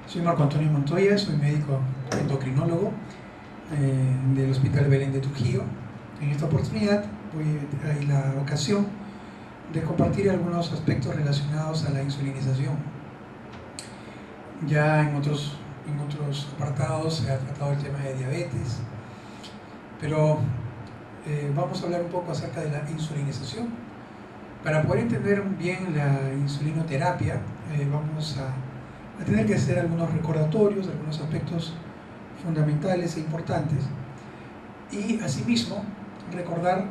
Soy Marco Antonio Montoya, soy médico endocrinólogo del Hospital Belén de Trujillo. En esta oportunidad hay la ocasión de compartir algunos aspectos relacionados a la insulinización. Ya en otros apartados se ha tratado el tema de diabetes, pero vamos a hablar un poco acerca de la insulinización. Para poder entender bien la insulinoterapia, vamos a tener que hacer algunos recordatorios, algunos aspectos fundamentales e importantes, y asimismo recordar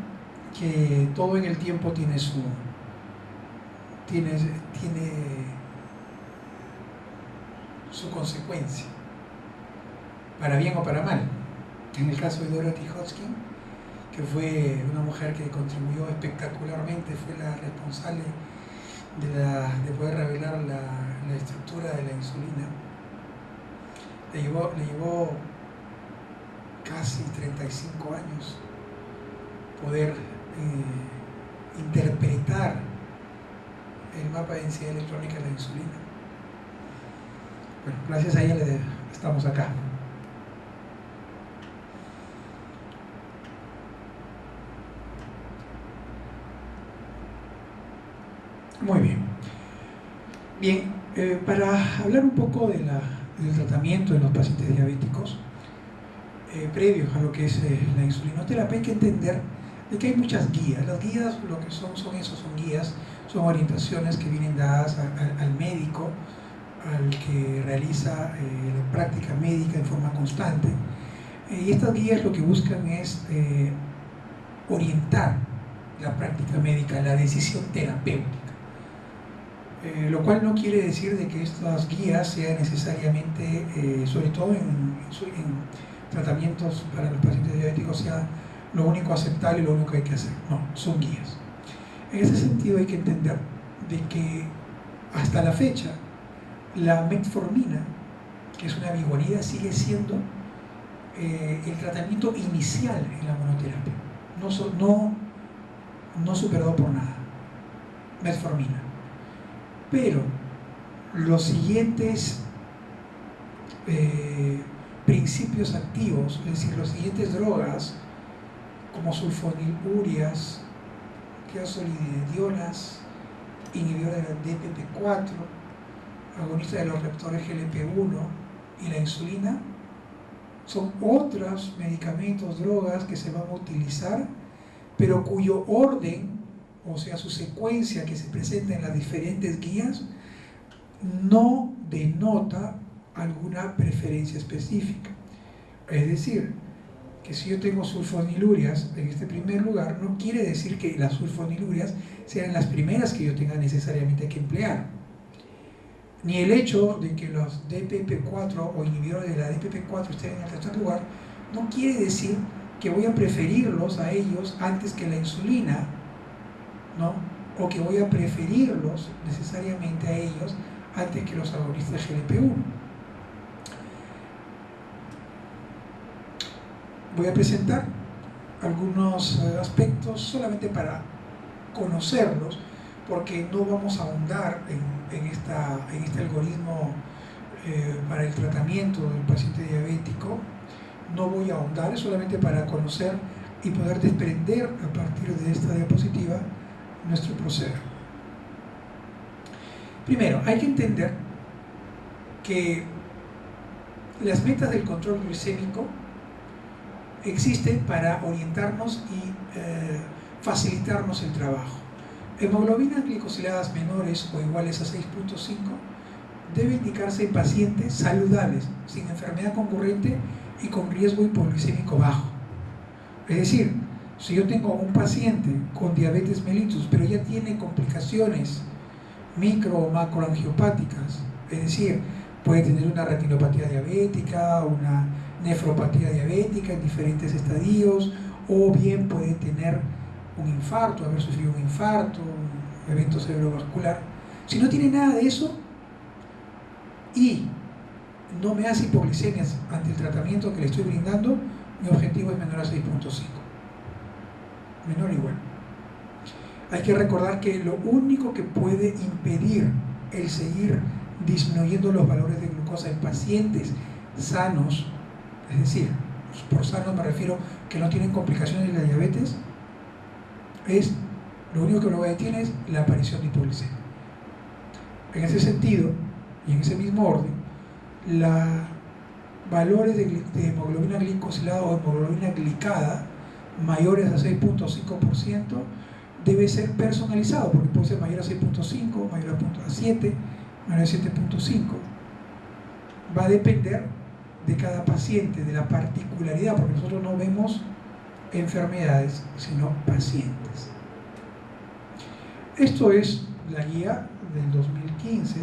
que todo en el tiempo tiene su consecuencia, para bien o para mal. En el caso de Dorothy Hodgkin, que fue una mujer que contribuyó espectacularmente, fue la responsable de poder revelar la estructura de la insulina. Le llevó casi 35 años poder interpretar el mapa de densidad electrónica de la insulina. Bueno, gracias a ella estamos acá. Muy bien. Bien, para hablar un poco del tratamiento en los pacientes diabéticos, previos a lo que es la insulinoterapia, hay que entender de que hay muchas guías. Las guías lo que son guías, son orientaciones que vienen dadas al médico, al que realiza la práctica médica en forma constante. Y estas guías lo que buscan es orientar la práctica médica, la decisión terapéutica. Lo cual no quiere decir de que estas guías sean necesariamente, sobre todo en tratamientos para los pacientes diabéticos, sea lo único aceptable y lo único que hay que hacer. No, son guías. En ese sentido hay que entender de que hasta la fecha la metformina, que es una biguanida, sigue siendo el tratamiento inicial en la monoterapia, no superado por nada, metformina. Pero los siguientes principios activos, es decir, las siguientes drogas como sulfonilurias, quiasolidionas, inhibidores de la DPP4, agonistas de los receptores GLP-1 y la insulina, son otros medicamentos, drogas que se van a utilizar, pero cuyo orden, o sea, su secuencia que se presenta en las diferentes guías, no denota alguna preferencia específica. Es decir, que si yo tengo sulfonilurias en este primer lugar, no quiere decir que las sulfonilurias sean las primeras que yo tenga necesariamente que emplear. Ni el hecho de que los DPP4 o inhibidores de la DPP4 estén en el tercer lugar, no quiere decir que voy a preferirlos a ellos antes que la insulina, ¿no? O que voy a preferirlos necesariamente a ellos antes que los agonistas GLP-1. Voy a presentar algunos aspectos solamente para conocerlos, porque no vamos a ahondar en este algoritmo para el tratamiento del paciente diabético. No voy a ahondar, es solamente para conocer y poder desprender a partir de esta diapositiva nuestro proceder. Primero, hay que entender que las metas del control glicémico existen para orientarnos y facilitarnos el trabajo. Hemoglobinas glicosiladas menores o iguales a 6.5 debe indicarse en pacientes saludables, sin enfermedad concurrente y con riesgo hipoglicémico bajo. Es decir, si yo tengo un paciente con diabetes mellitus, pero ya tiene complicaciones micro o macroangiopáticas, es decir, puede tener una retinopatía diabética, una nefropatía diabética en diferentes estadios, o bien puede tener un infarto, haber sufrido un infarto, un evento cerebrovascular. Si no tiene nada de eso y no me hace hipoglicemias ante el tratamiento que le estoy brindando, mi objetivo es menor a 6.5. Menor o igual. Hay que recordar que lo único que puede impedir el seguir disminuyendo los valores de glucosa glucosa en pacientes sanos, es decir, por sanos me refiero que no tienen complicaciones de la diabetes, lo único que lo detiene es la aparición de hipoglucemia. En ese sentido, y en ese mismo orden, los valores de hemoglobina glicosilada o hemoglobina glicada mayores a 6.5% debe ser personalizado, porque puede ser mayor a 6.5, mayor a 7, mayor a 7.5. Va a depender de cada paciente, de la particularidad, porque nosotros no vemos enfermedades, sino pacientes. Esto es la guía del 2015,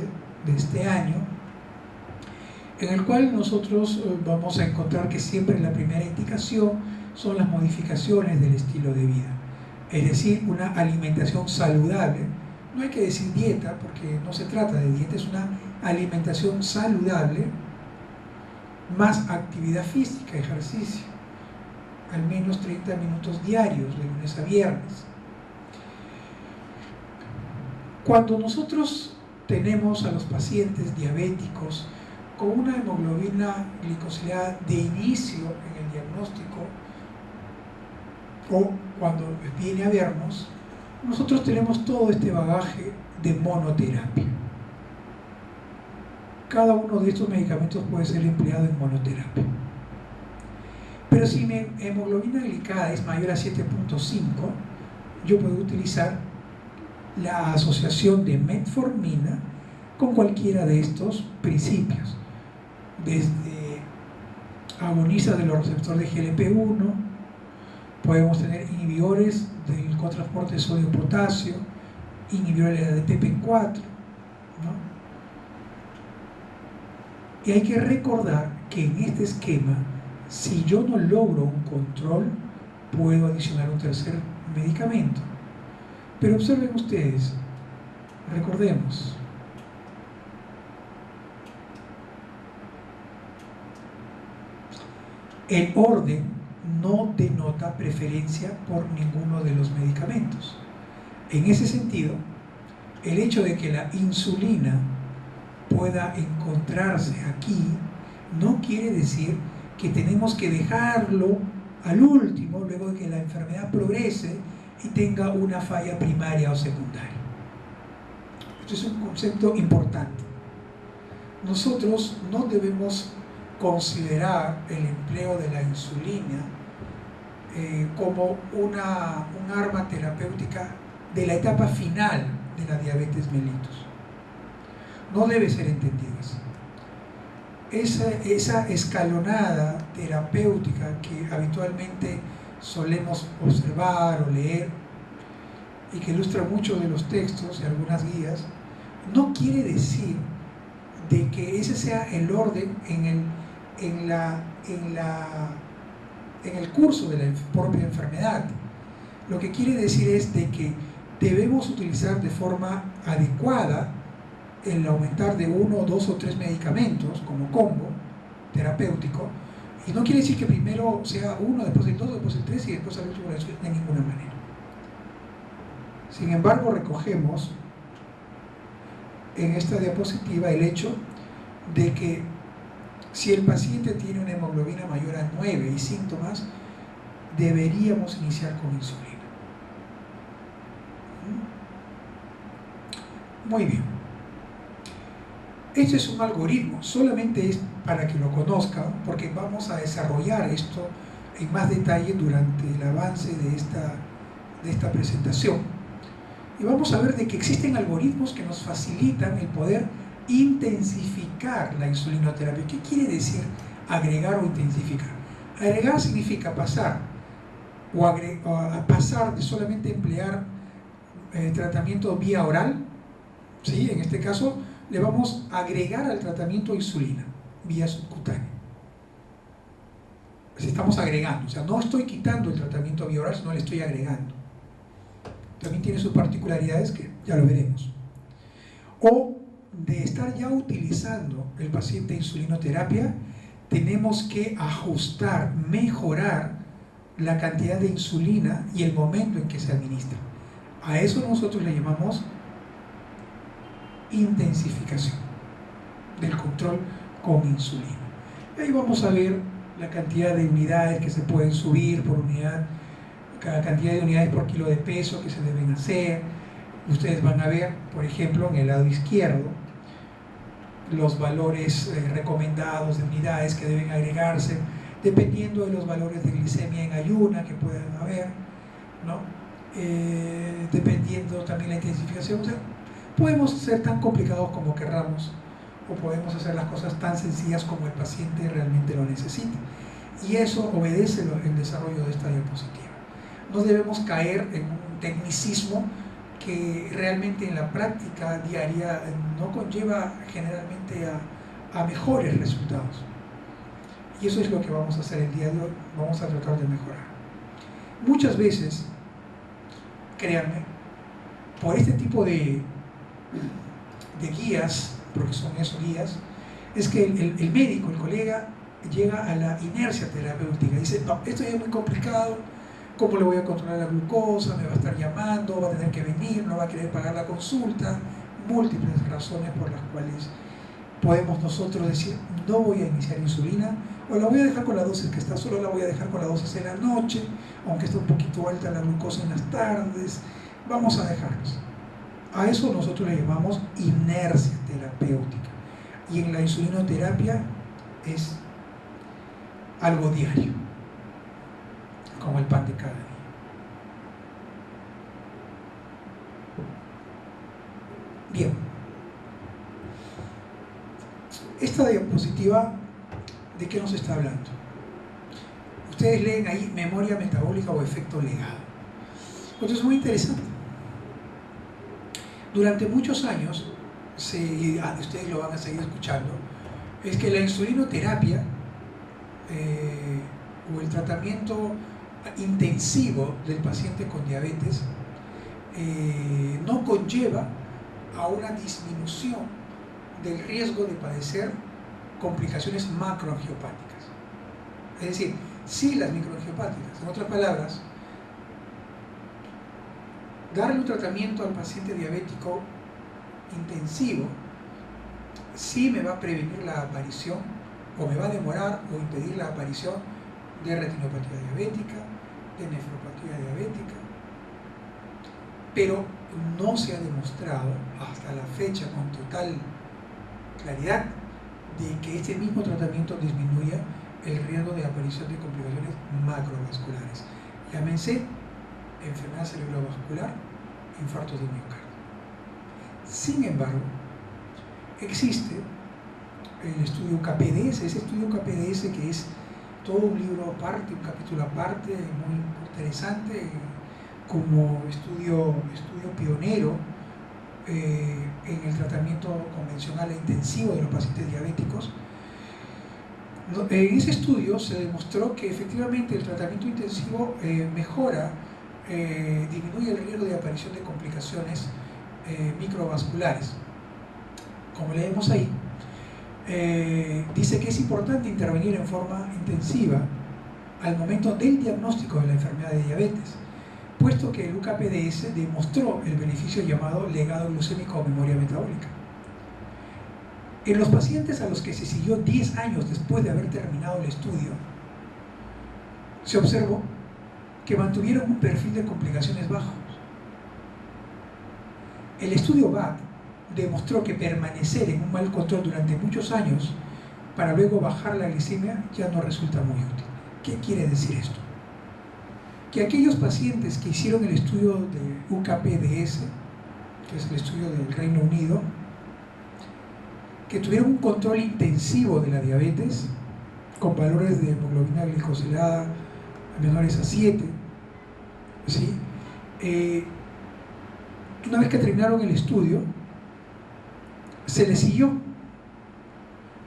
de este año, en el cual nosotros vamos a encontrar que siempre la primera indicación son las modificaciones del estilo de vida, es decir, una alimentación saludable. No hay que decir dieta, porque no se trata de dieta, es una alimentación saludable más actividad física, ejercicio, al menos 30 minutos diarios, de lunes a viernes. Cuando nosotros tenemos a los pacientes diabéticos con una hemoglobina glicosilada de inicio en el diagnóstico, o cuando viene a vernos, nosotros tenemos todo este bagaje de monoterapia. Cada uno de estos medicamentos puede ser empleado en monoterapia. Pero si mi hemoglobina glicada es mayor a 7.5, yo puedo utilizar la asociación de metformina con cualquiera de estos principios, desde agonistas de los receptores de GLP-1, podemos tener inhibidores del cotransporte de sodio-potasio, inhibidores de PP4, ¿no? Y hay que recordar que en este esquema, si yo no logro un control, puedo adicionar un tercer medicamento. Pero observen ustedes, recordemos, el orden no denota preferencia por ninguno de los medicamentos. En ese sentido, el hecho de que la insulina pueda encontrarse aquí no quiere decir que tenemos que dejarlo al último, luego de que la enfermedad progrese y tenga una falla primaria o secundaria. Esto es un concepto importante. Nosotros no debemos considerar el empleo de la insulina como un arma terapéutica de la etapa final de la diabetes mellitus. No debe ser entendido así. Esa escalonada terapéutica que habitualmente solemos observar o leer y que ilustra muchos de los textos y algunas guías, no quiere decir de que ese sea el orden en el curso de la propia enfermedad. Lo que quiere decir es de que debemos utilizar de forma adecuada el aumentar de 1, 2 o 3 medicamentos como combo terapéutico, y no quiere decir que primero sea 1, después el 2, después el 3 y después el último, de ninguna manera. Sin embargo, recogemos en esta diapositiva el hecho de que si el paciente tiene una hemoglobina mayor a 9 y síntomas, deberíamos iniciar con insulina. Muy bien. Este es un algoritmo, solamente es para que lo conozcan, porque vamos a desarrollar esto en más detalle durante el avance de esta presentación. Y vamos a ver de que existen algoritmos que nos facilitan el poder intensificar la insulinoterapia. ¿Qué quiere decir agregar o intensificar? Agregar significa pasar, pasar de solamente emplear tratamiento vía oral, ¿sí? En este caso le vamos a agregar al tratamiento insulina vía subcutánea. Estamos agregando, o sea, no estoy quitando el tratamiento vía oral, sino le estoy agregando. También tiene sus particularidades que ya lo veremos. O de estar ya utilizando el paciente insulinoterapia, tenemos que ajustar, mejorar la cantidad de insulina y el momento en que se administra. A eso nosotros le llamamos intensificación del control con insulina. Y ahí vamos a ver la cantidad de unidades que se pueden subir por unidad, cada cantidad de unidades por kilo de peso que se deben hacer. Ustedes van a ver, por ejemplo, en el lado izquierdo, los valores recomendados de unidades que deben agregarse, dependiendo de los valores de glicemia en ayuna que puedan haber, ¿no? Dependiendo también la intensificación. O sea, podemos ser tan complicados como querramos, o podemos hacer las cosas tan sencillas como el paciente realmente lo necesita. Y eso obedece el desarrollo de esta diapositiva. No debemos caer en un tecnicismo que realmente en la práctica diaria no conlleva generalmente a mejores resultados. Y eso es lo que vamos a hacer el día de hoy, vamos a tratar de mejorar. Muchas veces, créanme, por este tipo de guías, porque son esos guías, es que el médico, el colega, llega a la inercia terapéutica. Dice, no, esto ya es muy complicado, ¿cómo le voy a controlar la glucosa? Me va a estar llamando, va a tener que venir, no va a querer pagar la consulta. Múltiples razones por las cuales podemos nosotros decir, no voy a iniciar insulina, o la voy a dejar con la dosis que está, solo la voy a dejar con la dosis en la noche, aunque está un poquito alta la glucosa en las tardes, vamos a dejarlos. A eso nosotros le llamamos inercia terapéutica. Y en la insulinoterapia es algo diario, como el pan de cada día. Bien, esta diapositiva, ¿de qué nos está hablando? Ustedes leen ahí memoria metabólica o efecto legado. Esto es muy interesante. Durante muchos años, y ustedes lo van a seguir escuchando, es que la insulinoterapia o el tratamiento intensivo del paciente con diabetes no conlleva a una disminución del riesgo de padecer complicaciones macroangiopáticas. Es decir, sí las microangiopáticas. En otras palabras, darle un tratamiento al paciente diabético intensivo sí me va a prevenir la aparición, o me va a demorar o impedir la aparición de retinopatía diabética, de nefropatía diabética, pero no se ha demostrado hasta la fecha con total claridad de que este mismo tratamiento disminuya el riesgo de aparición de complicaciones macrovasculares. Llámense enfermedad cerebrovascular, infartos de miocardio. Sin embargo, existe el estudio KPDS, ese estudio KPDS que es todo un libro aparte, un capítulo aparte, muy interesante, como estudio pionero en el tratamiento convencional e intensivo de los pacientes diabéticos. En ese estudio se demostró que efectivamente el tratamiento intensivo mejora, disminuye el riesgo de aparición de complicaciones microvasculares. Como leemos ahí, dice que es importante intervenir en forma intensiva al momento del diagnóstico de la enfermedad de diabetes, puesto que el UKPDS demostró el beneficio llamado legado glucémico o memoria metabólica. En los pacientes a los que se siguió 10 años después de haber terminado el estudio, se observó que mantuvieron un perfil de complicaciones bajo. El estudio BAT demostró que permanecer en un mal control durante muchos años para luego bajar la glicemia ya no resulta muy útil. ¿Qué quiere decir esto? Que aquellos pacientes que hicieron el estudio de UKPDS, que es el estudio del Reino Unido, que tuvieron un control intensivo de la diabetes, con valores de hemoglobina glicosilada menores a 7, ¿sí? Una vez que terminaron el estudio, se les siguió.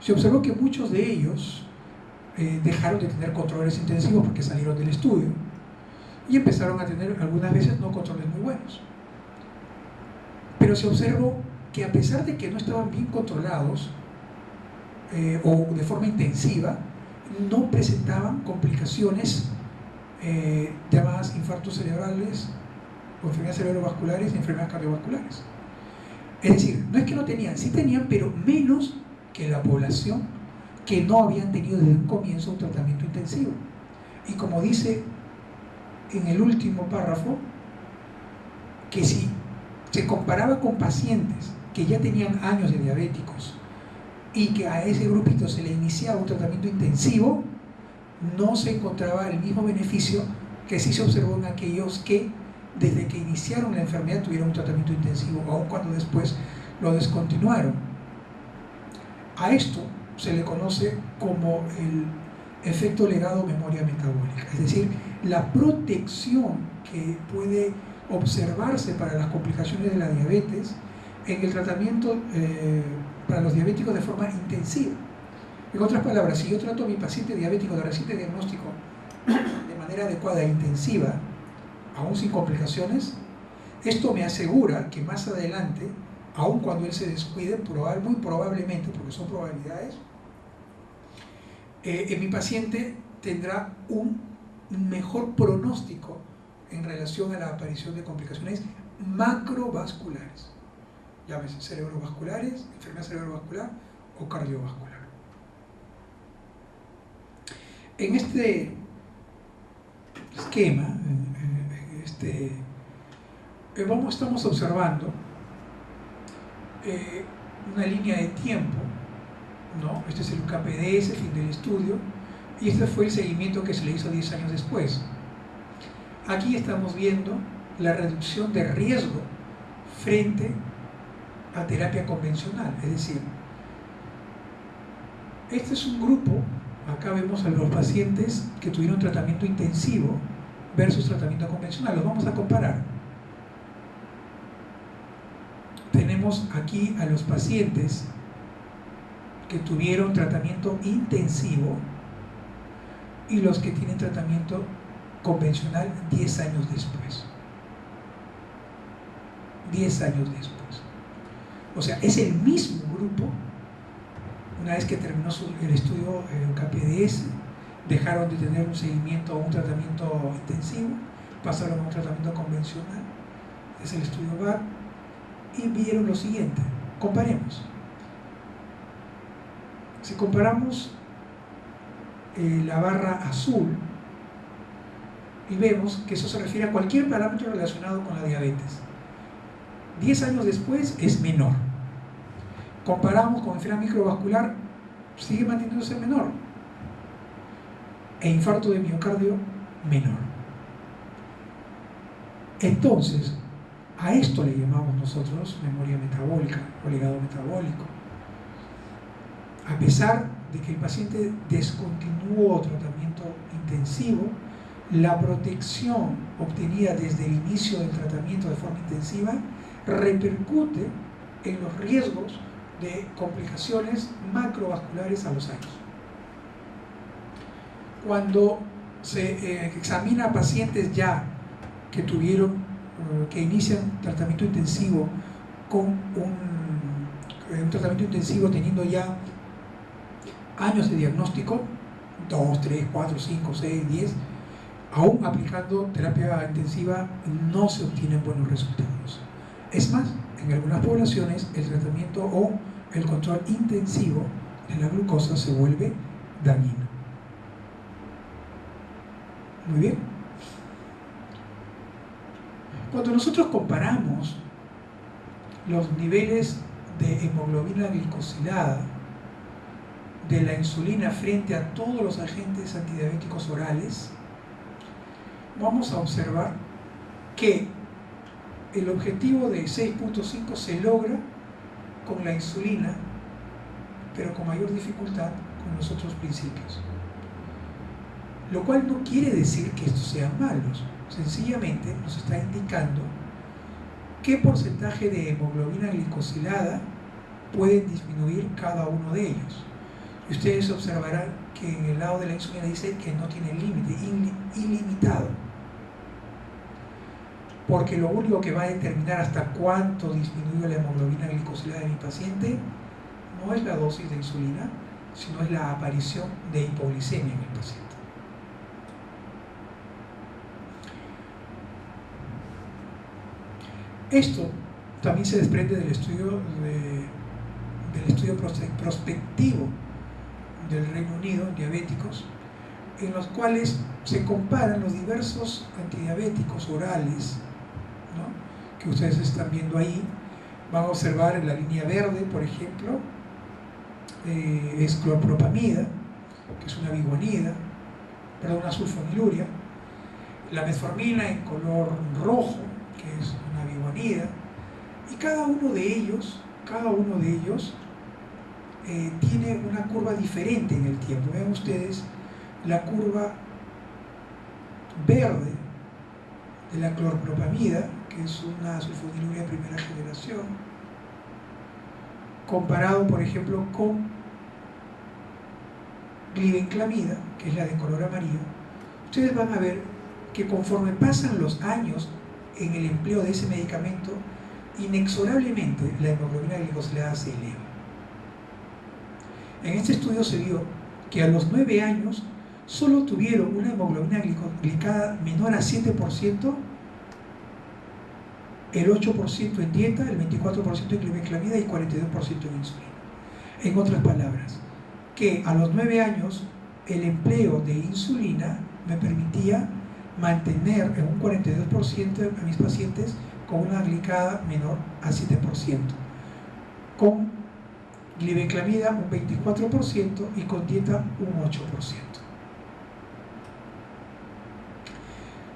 Se observó que muchos de ellos dejaron de tener controles intensivos porque salieron del estudio y empezaron a tener algunas veces no controles muy buenos. Pero se observó que a pesar de que no estaban bien controlados o de forma intensiva, no presentaban complicaciones llamadas infartos cerebrales o enfermedades cerebrovasculares y enfermedades cardiovasculares. Es decir, no es que no tenían, sí tenían, pero menos que la población que no habían tenido desde un comienzo un tratamiento intensivo. Y como dice en el último párrafo, que si se comparaba con pacientes que ya tenían años de diabéticos y que a ese grupito se le iniciaba un tratamiento intensivo, no se encontraba el mismo beneficio que sí se observó en aquellos que desde que iniciaron la enfermedad tuvieron un tratamiento intensivo, aun cuando después lo descontinuaron. A esto se le conoce como el efecto legado memoria metabólica, es decir, la protección que puede observarse para las complicaciones de la diabetes en el tratamiento para los diabéticos de forma intensiva. En otras palabras, si yo trato a mi paciente diabético de reciente diagnóstico de manera adecuada e intensiva, aún sin complicaciones, esto me asegura que más adelante, aun cuando él se descuide, muy probablemente, porque son probabilidades, en mi paciente tendrá un mejor pronóstico en relación a la aparición de complicaciones macrovasculares, llámese cerebrovasculares, enfermedad cerebrovascular o cardiovascular. En este esquema, estamos observando una línea de tiempo, ¿no? Este es el KPDS, fin del estudio, y este fue el seguimiento que se le hizo 10 años después. Aquí estamos viendo la reducción de riesgo frente a terapia convencional, es decir, este es un grupo, acá vemos a los pacientes que tuvieron tratamiento intensivo versus tratamiento convencional, los vamos a comparar. Tenemos aquí a los pacientes que tuvieron tratamiento intensivo y los que tienen tratamiento convencional 10 años después. 10 años después. O sea, es el mismo grupo. Una vez que terminó el estudio KPDS, dejaron de tener un seguimiento o un tratamiento intensivo, pasaron a un tratamiento convencional, es el estudio VAR, y vieron lo siguiente. Comparemos. Si comparamos la barra azul, y vemos que eso se refiere a cualquier parámetro relacionado con la diabetes. 10 años después es menor. Comparamos con enfermedad microvascular, sigue manteniéndose menor. E infarto de miocardio, menor. Entonces, a esto le llamamos nosotros memoria metabólica o legado metabólico. A pesar de que el paciente descontinuó tratamiento intensivo, la protección obtenida desde el inicio del tratamiento de forma intensiva repercute en los riesgos de complicaciones macrovasculares a los años. Cuando se examina a pacientes ya que que inician tratamiento intensivo con un tratamiento intensivo teniendo ya años de diagnóstico, 2, 3, 4, 5, 6, 10, aún aplicando terapia intensiva no se obtienen buenos resultados. Es más, en algunas poblaciones el tratamiento o el control intensivo de la glucosa se vuelve dañino. Muy bien. Cuando nosotros comparamos los niveles de hemoglobina glicosilada de la insulina frente a todos los agentes antidiabéticos orales, vamos a observar que el objetivo de 6.5 se logra con la insulina, pero con mayor dificultad con los otros principios. Lo cual no quiere decir que estos sean malos, sencillamente nos está indicando qué porcentaje de hemoglobina glicosilada pueden disminuir cada uno de ellos. Y ustedes observarán que en el lado de la insulina dice que no tiene límite, ilimitado. Porque lo único que va a determinar hasta cuánto disminuye la hemoglobina glicosilada de mi paciente no es la dosis de insulina, sino es la aparición de hipoglicemia en el paciente. Esto también se desprende del estudio prospectivo del Reino Unido, diabéticos, en los cuales se comparan los diversos antidiabéticos orales, ¿no?, que ustedes están viendo ahí. Van a observar en la línea verde, por ejemplo, es clorpropamida, que es una biguanida, perdón, una sulfoniluria. La metformina en color rojo, que es una biguanida. Y cada uno de ellos tiene una curva diferente en el tiempo. Vean ustedes la curva verde de la clorpropamida, que es una sulfoniluria de primera generación, comparado, por ejemplo, con glibenclamida, que es la de color amarillo. Ustedes van a ver que conforme pasan los años en el empleo de ese medicamento, inexorablemente la hemoglobina glicosilada se eleva. En este estudio se vio que a los 9 años solo tuvieron una hemoglobina glicada menor a 7%, el 8% en dieta, el 24% en glibenclamida y 42% en insulina. En otras palabras, que a los 9 años el empleo de insulina me permitía mantener en un 42% a mis pacientes con una glicada menor a 7%, con glibenclamida un 24% y con dieta un 8%.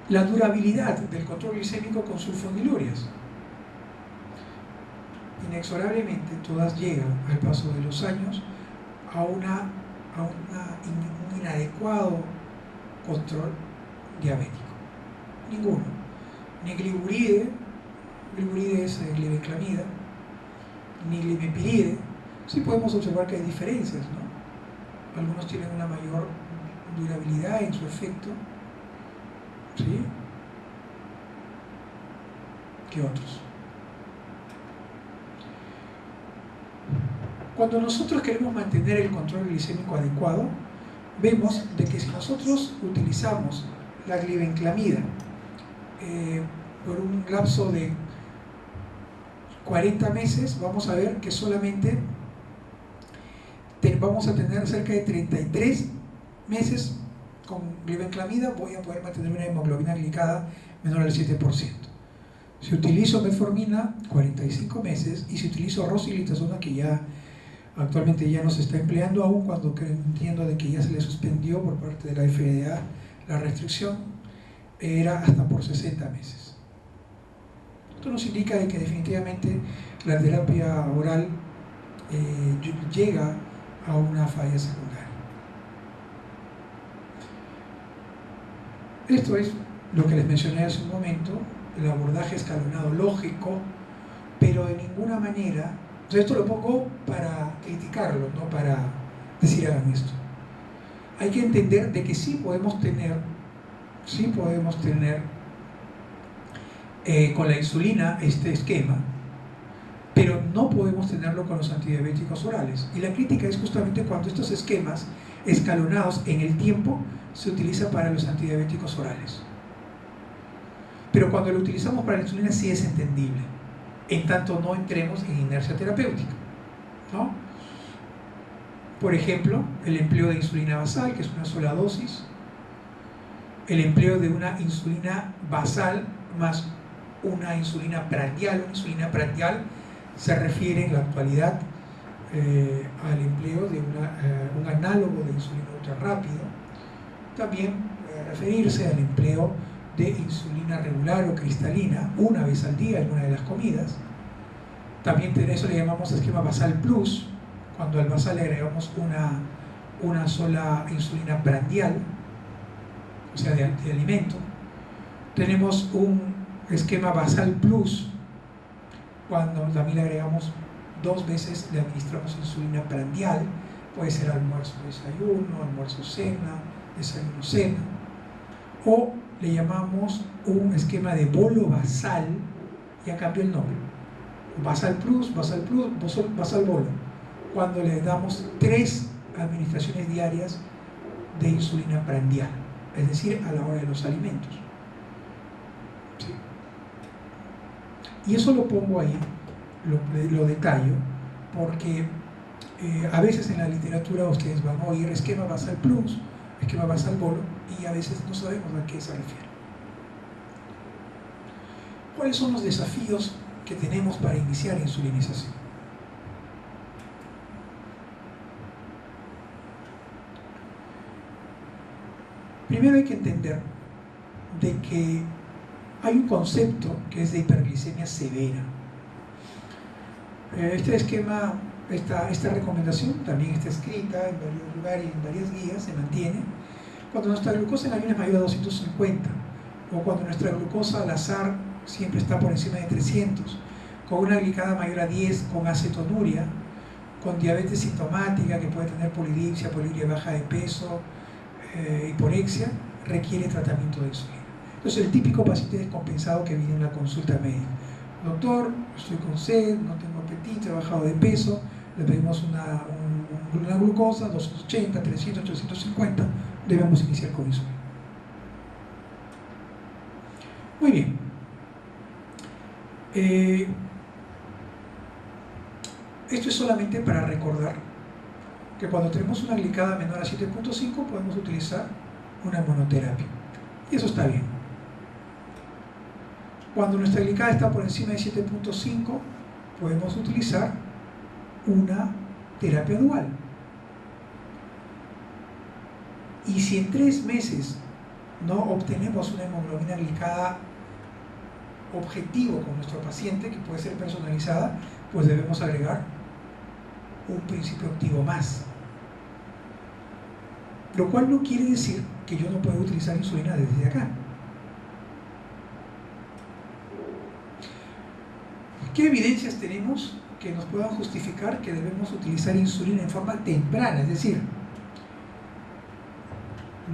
La durabilidad del control glicémico con sulfonilurias. Inexorablemente todas llegan al paso de los años a un inadecuado control diabético. Ninguno. Ni gliburide es glibenclamida, ni limepiride. Sí podemos observar que hay diferencias, ¿no? Algunos tienen una mayor durabilidad en su efecto, ¿sí?, que otros. Cuando nosotros queremos mantener el control glicémico adecuado, vemos de que si nosotros utilizamos la glibenclamida por un lapso de 40 meses, vamos a ver que solamente vamos a tener cerca de 33 meses con glibenclamida, voy a poder mantener una hemoglobina glicada menor al 7%. Si utilizo metformina, 45 meses, y si utilizo rosiglitazona, que ya actualmente ya no se está empleando, aún cuando entiendo de que ya se le suspendió por parte de la FDA la restricción, era hasta por 60 meses. Esto nos indica de que definitivamente la terapia oral llega a una falla secundaria. Esto es lo que les mencioné hace un momento, el abordaje escalonado lógico, pero de ninguna manera, o sea, esto lo pongo para criticarlo, no para decir hagan esto. Hay que entender de que sí podemos tener con la insulina este esquema, pero no podemos tenerlo con los antidiabéticos orales. Y la crítica es justamente cuando estos esquemas escalonados en el tiempo se utilizan para los antidiabéticos orales. Pero cuando lo utilizamos para la insulina sí es entendible, en tanto no entremos en inercia terapéutica, ¿no? Por ejemplo, el empleo de insulina basal, que es una sola dosis, el empleo de una insulina basal más una insulina prandial. Una insulina prandial se refiere en la actualidad al empleo de un análogo de insulina ultra rápido. También referirse al empleo de insulina regular o cristalina una vez al día en una de las comidas. También eso le llamamos esquema basal plus, cuando al basal le agregamos una sola insulina prandial, o sea, de alimento. Tenemos un esquema basal plus cuando también le agregamos 2 veces, le administramos insulina prandial, puede ser almuerzo, desayuno, almuerzo, cena, desayuno, cena. O le llamamos un esquema de bolo basal, ya cambió el nombre, basal plus, basal bolo, cuando le damos 3 administraciones diarias de insulina prandial, es decir, a la hora de los alimentos. ¿Sí? Y eso lo pongo ahí, lo detallo, porque A veces en la literatura ustedes van a oír esquema basal plus, esquema basal bolo, y a veces no sabemos a qué se refiere. ¿Cuáles son los desafíos que tenemos para iniciar insulinización? Primero hay que entender de que hay un concepto que es de hiperglicemia severa. Este esquema, esta recomendación también está escrita en varios lugares y en varias guías, se mantiene. Cuando nuestra glucosa en ayuno es mayor a 250, o cuando nuestra glucosa al azar siempre está por encima de 300, con una glicada mayor a 10, con acetonuria, con diabetes sintomática que puede tener polidipsia, poliuria baja de peso, hiporexia, requiere tratamiento de insulina. Entonces el típico paciente descompensado que viene a una consulta médica: doctor, estoy con sed, no tengo apetito, he bajado de peso, le pedimos una glucosa, 280, 300, 850, debemos iniciar con insulina. Muy bien. Esto es solamente para recordar que cuando tenemos una glicada menor a 7.5 podemos utilizar una monoterapia. Y eso está bien. Cuando nuestra glicada está por encima de 7.5 podemos utilizar una terapia dual. Y si en 3 meses no obtenemos una hemoglobina glicada objetivo con nuestro paciente, que puede ser personalizada, pues debemos agregar un principio activo más. Lo cual no quiere decir que yo no pueda utilizar insulina desde acá. ¿Qué evidencias tenemos que nos puedan justificar que debemos utilizar insulina en forma temprana? Es decir,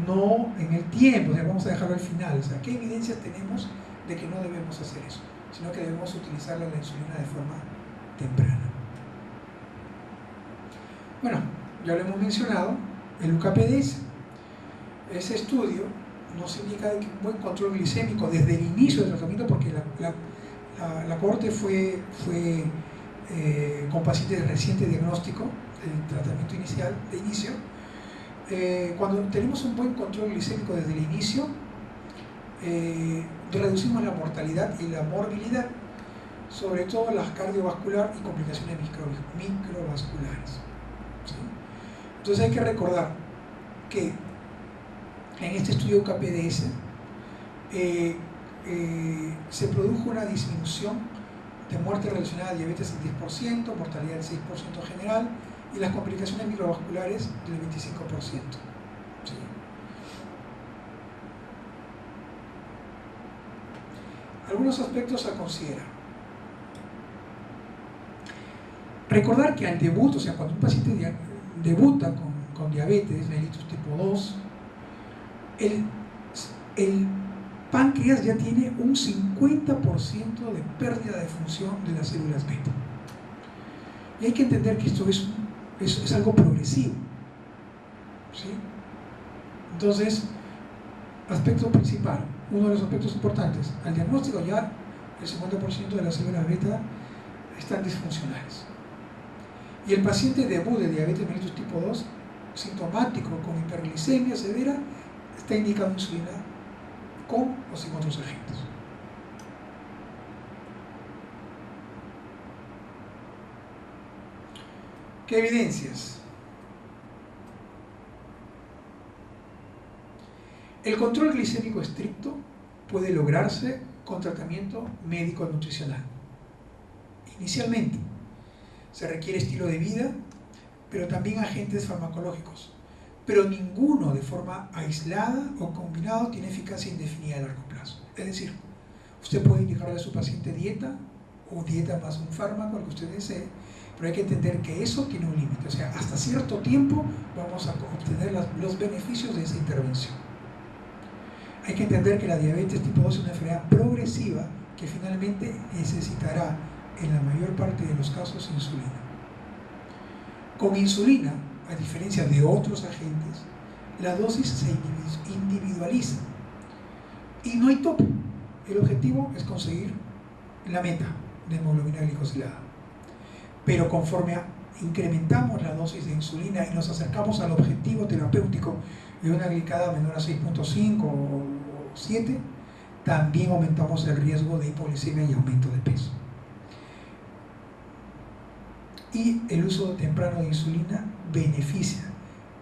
no en el tiempo, o sea, vamos a dejarlo al final. O sea, ¿qué evidencias tenemos de que no debemos hacer eso, sino que debemos utilizar la insulina de forma temprana? Bueno, ya lo hemos mencionado, el UKPDS. Ese estudio nos indica que un buen control glicémico desde el inicio del tratamiento, porque la cohorte fue con pacientes de reciente diagnóstico, el tratamiento inicial, de inicio. Cuando tenemos un buen control glicémico desde el inicio, reducimos la mortalidad y la morbilidad, sobre todo las cardiovasculares y complicaciones microvasculares. ¿Sí? Entonces hay que recordar que en este estudio UKPDS se produjo una disminución de muerte relacionada a diabetes del 10%, mortalidad del 6% general y las complicaciones microvasculares del 25%. ¿Sí? Algunos aspectos a considerar. Recordar que al debut, o sea, cuando un paciente debuta con diabetes mellitus tipo 2, el páncreas ya tiene un 50% de pérdida de función de las células beta. Y hay que entender que esto es algo progresivo. ¿Sí? Entonces, aspecto principal, uno de los aspectos importantes, al diagnóstico ya el 50% de las células beta están disfuncionales. Y el paciente debut de diabetes mellitus tipo 2, sintomático con hiperglicemia severa, está indicado insulina con o sin otros agentes. ¿Qué evidencias? El control glicémico estricto puede lograrse con tratamiento médico-nutricional. Inicialmente, se requiere estilo de vida, pero también agentes farmacológicos. Pero ninguno de forma aislada o combinado tiene eficacia indefinida a largo plazo. Es decir, usted puede indicarle a su paciente dieta o dieta más un fármaco, el que usted desee, pero hay que entender que eso tiene un límite. O sea, hasta cierto tiempo vamos a obtener los beneficios de esa intervención. Hay que entender que la diabetes tipo 2 es una enfermedad progresiva que finalmente necesitará, en la mayor parte de los casos, insulina. Con insulina, a diferencia de otros agentes, la dosis se individualiza y no hay tope. El objetivo es conseguir la meta de hemoglobina glicosilada. Pero conforme incrementamos la dosis de insulina y nos acercamos al objetivo terapéutico de una glicada menor a 6.5 o 7, también aumentamos el riesgo de hipoglicemia y aumento de peso. Y el uso temprano de insulina beneficia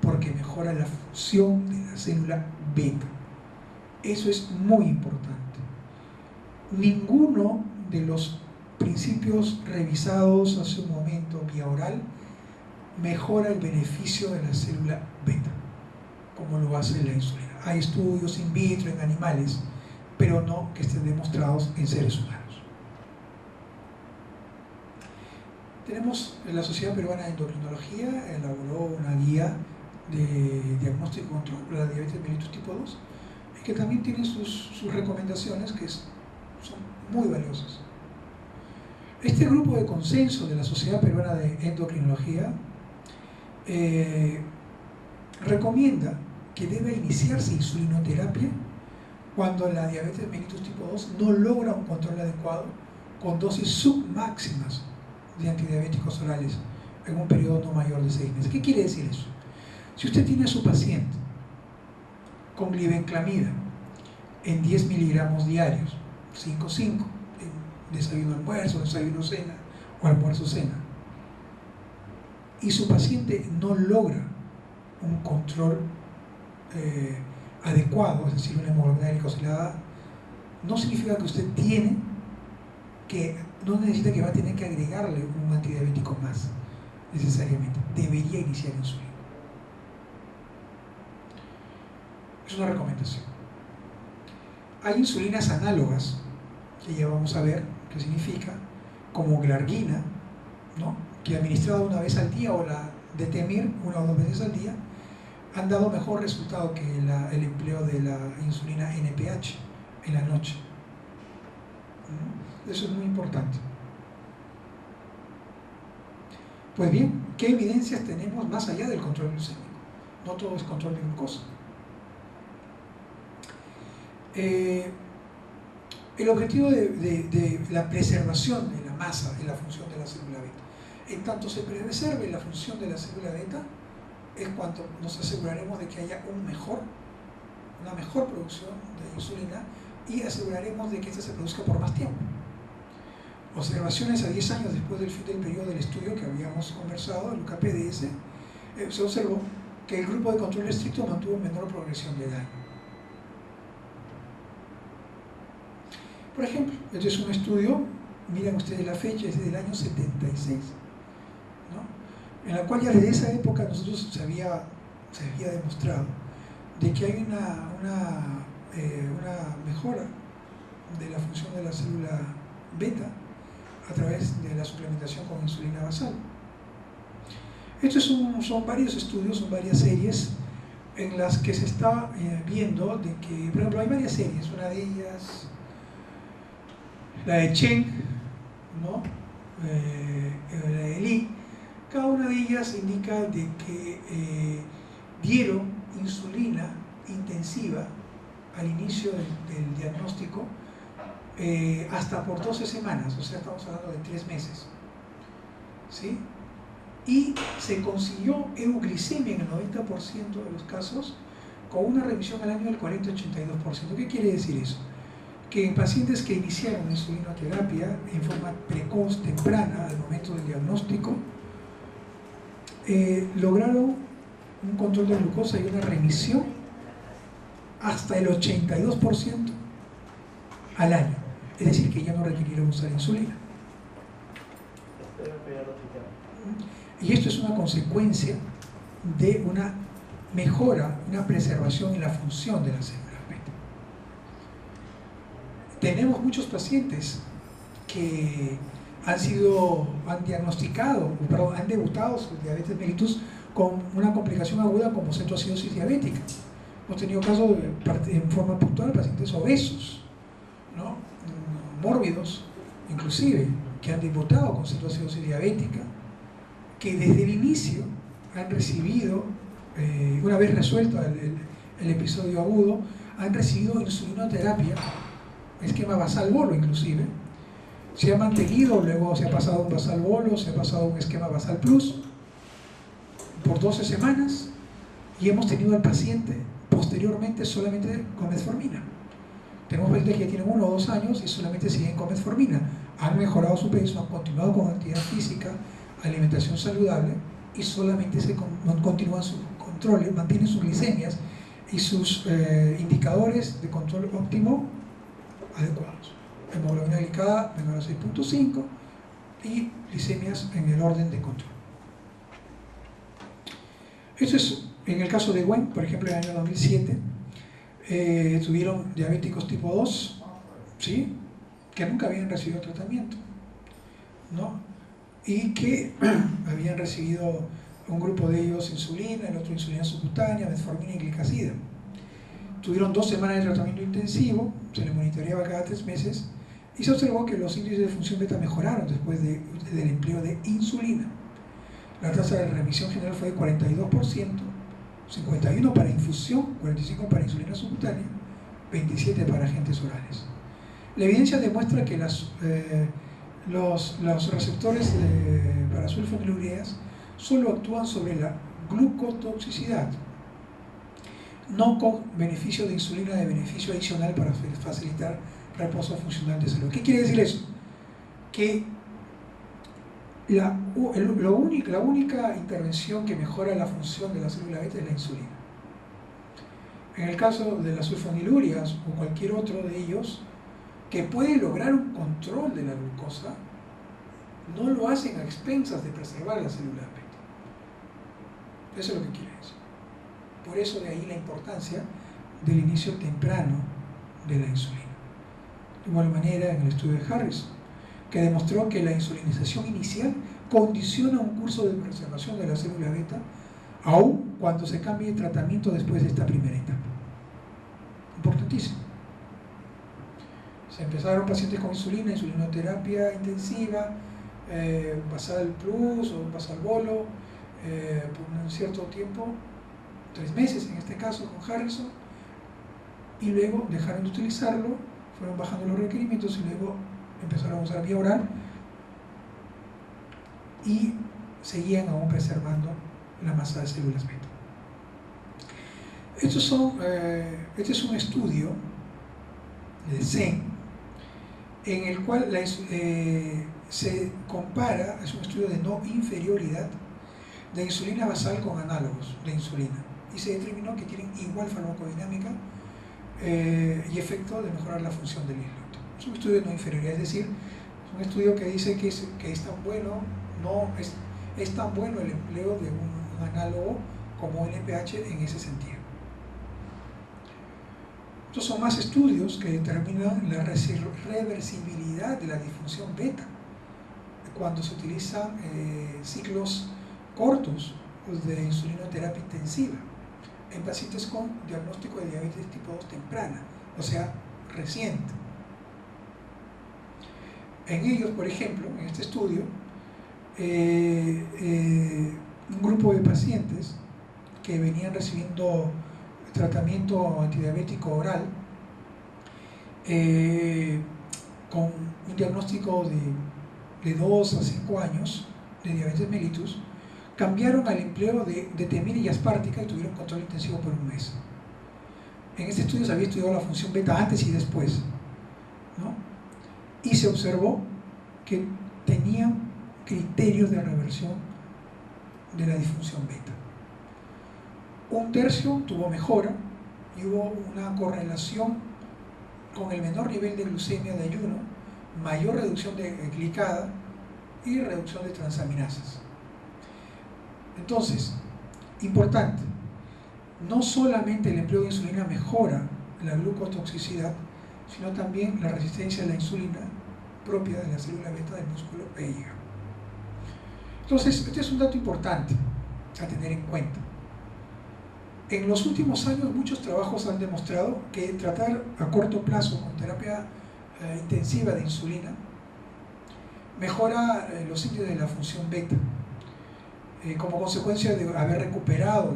porque mejora la función de la célula beta. Eso es muy importante. Ninguno de los principios revisados hace un momento vía oral mejora el beneficio de la célula beta, como lo hace la insulina. Hay estudios in vitro en animales, pero no que estén demostrados en seres humanos. Tenemos la Sociedad Peruana de Endocrinología, elaboró una guía de diagnóstico y control de la diabetes mellitus tipo 2, y que también tiene sus recomendaciones que son muy valiosas. Este grupo de consenso de la Sociedad Peruana de Endocrinología recomienda que debe iniciarse insulinoterapia cuando la diabetes mellitus tipo 2 no logra un control adecuado con dosis submáximas de antidiabéticos orales en un periodo no mayor de 6 meses. ¿Qué quiere decir eso? Si usted tiene a su paciente con glibenclamida en 10 miligramos diarios, 5-5, en desayuno-almuerzo, desayuno-cena o almuerzo-cena, y su paciente no logra un control adecuado, es decir, una hemoglobina glicosilada, no significa que usted no necesita que va a tener que agregarle un antidiabético más, necesariamente. Debería iniciar insulina. Es una recomendación. Hay insulinas análogas, que ya vamos a ver qué significa, como glargina, ¿no?, que administrada una vez al día, o la Detemir, 1 o 2 veces al día, han dado mejor resultado que el empleo de la insulina NPH en la noche. Eso es muy importante. Pues bien, ¿qué evidencias tenemos más allá del control glucémico? No todo es control de glucosa. El objetivo de la preservación de la masa y la función de la célula beta. En tanto se preserve la función de la célula beta, es cuando nos aseguraremos de que haya una mejor producción de insulina, y aseguraremos de que esta se produzca por más tiempo. Observaciones a 10 años después del fin del periodo del estudio que habíamos conversado, el UKPDS, se observó que el grupo de control estricto mantuvo menor progresión de daño. Por ejemplo, este es un estudio, miren ustedes la fecha, es del año 76, ¿no?, en la cual ya desde esa época nosotros se había demostrado de que hay una mejora de la función de la célula beta a través de la suplementación con insulina basal. Estos son varios estudios, son varias series en las que se está viendo de que, por ejemplo, hay varias series, una de ellas, la de Chen, ¿no?, la de Li. Cada una de ellas indica de que dieron insulina intensiva al inicio del diagnóstico hasta por 12 semanas, o sea, estamos hablando de 3 meses, ¿sí? Y se consiguió euglicemia en el 90% de los casos, con una remisión al año del 40-82%. ¿Qué quiere decir eso? Que en pacientes que iniciaron insulinoterapia en forma precoz, temprana, al momento del diagnóstico, lograron un control de glucosa y una remisión hasta el 82% al año. Es decir, que ya no requirieron usar insulina. Y esto es una consecuencia de una mejora, una preservación en la función de la célula beta. Tenemos muchos pacientes que han debutado su diabetes mellitus con una complicación aguda como cetoacidosis diabética. Hemos tenido casos en forma puntual de pacientes obesos, ¿no?, mórbidos, inclusive, que han debutado con cetoacidosis diabética, que desde el inicio han recibido, una vez resuelto el episodio agudo, han recibido insulinoterapia, esquema basal-bolo inclusive, se ha mantenido, luego se ha pasado a un basal-bolo, se ha pasado a un esquema basal-plus, por 12 semanas y hemos tenido al paciente posteriormente solamente con metformina. Tenemos pacientes que ya tienen 1 o 2 años y solamente siguen con metformina. Han mejorado su peso, han continuado con actividad física, alimentación saludable y solamente continúan sus controles, mantienen sus glicemias y sus indicadores de control óptimo adecuados. Hemoglobina glicada menor a 6.5 y glicemias en el orden de control. Eso es en el caso de Wen, por ejemplo, en el año 2007, tuvieron diabéticos tipo 2, ¿sí?, que nunca habían recibido tratamiento, ¿no?, y que habían recibido un grupo de ellos insulina, el otro insulina subcutánea, metformina y glicazida. Tuvieron 2 semanas de tratamiento intensivo, se les monitoreaba cada 3 meses y se observó que los índices de función beta mejoraron después del empleo de insulina. La tasa de remisión general fue de 42%, 51% para infusión, 45% para insulina subcutánea, 27% para agentes orales. La evidencia demuestra que los receptores para sulfonilureas solo actúan sobre la glucotoxicidad, no con beneficio de insulina de beneficio adicional para facilitar reposo funcional de salud. ¿Qué quiere decir eso? Que la única intervención que mejora la función de la célula beta es la insulina. En el caso de las sulfonilurias o cualquier otro de ellos que puede lograr un control de la glucosa, no lo hacen a expensas de preservar la célula beta. Eso es lo que quiere decir. Por eso de ahí la importancia del inicio temprano de la insulina. De igual manera en el estudio de Harrison, que demostró que la insulinización inicial condiciona un curso de preservación de la célula beta, aun cuando se cambie el tratamiento después de esta primera etapa. Importantísimo. Se empezaron pacientes con insulina, insulinoterapia intensiva, basal plus o basal bolo, por un cierto tiempo, 3 meses en este caso con Harrison, y luego dejaron de utilizarlo, fueron bajando los requerimientos y luego empezaron a usar vía oral y seguían aún preservando la masa de células beta. Este es un estudio de Zen en el cual se compara, es un estudio de no inferioridad de insulina basal con análogos de insulina y se determinó que tienen igual farmacodinámica y efecto de mejorar la función del islote. Es un estudio de no inferioridad, es decir, es un estudio que dice que es tan bueno, es tan bueno el empleo de un análogo como NPH en ese sentido. Estos son más estudios que determinan la reversibilidad de la disfunción beta cuando se utilizan ciclos cortos de insulinoterapia intensiva en pacientes con diagnóstico de diabetes tipo 2 temprana, o sea, reciente. En ellos, por ejemplo, en este estudio, un grupo de pacientes que venían recibiendo tratamiento antidiabético oral con un diagnóstico de 2 a 5 años de diabetes mellitus, cambiaron al empleo de detemina y aspártica y tuvieron control intensivo por 1 mes. En este estudio se había estudiado la función beta antes y después, ¿no? Y se observó que tenían criterios de reversión de la disfunción beta. 1/3 tuvo mejora y hubo una correlación con el menor nivel de glucemia de ayuno, mayor reducción de glicada y reducción de transaminasas. Entonces, importante, no solamente el empleo de insulina mejora la glucotoxicidad, sino también la resistencia a la insulina propia de la célula beta del músculo e hígado. Entonces, este es un dato importante a tener en cuenta. En los últimos años muchos trabajos han demostrado que tratar a corto plazo con terapia intensiva de insulina mejora los índices de la función beta como consecuencia de haber recuperado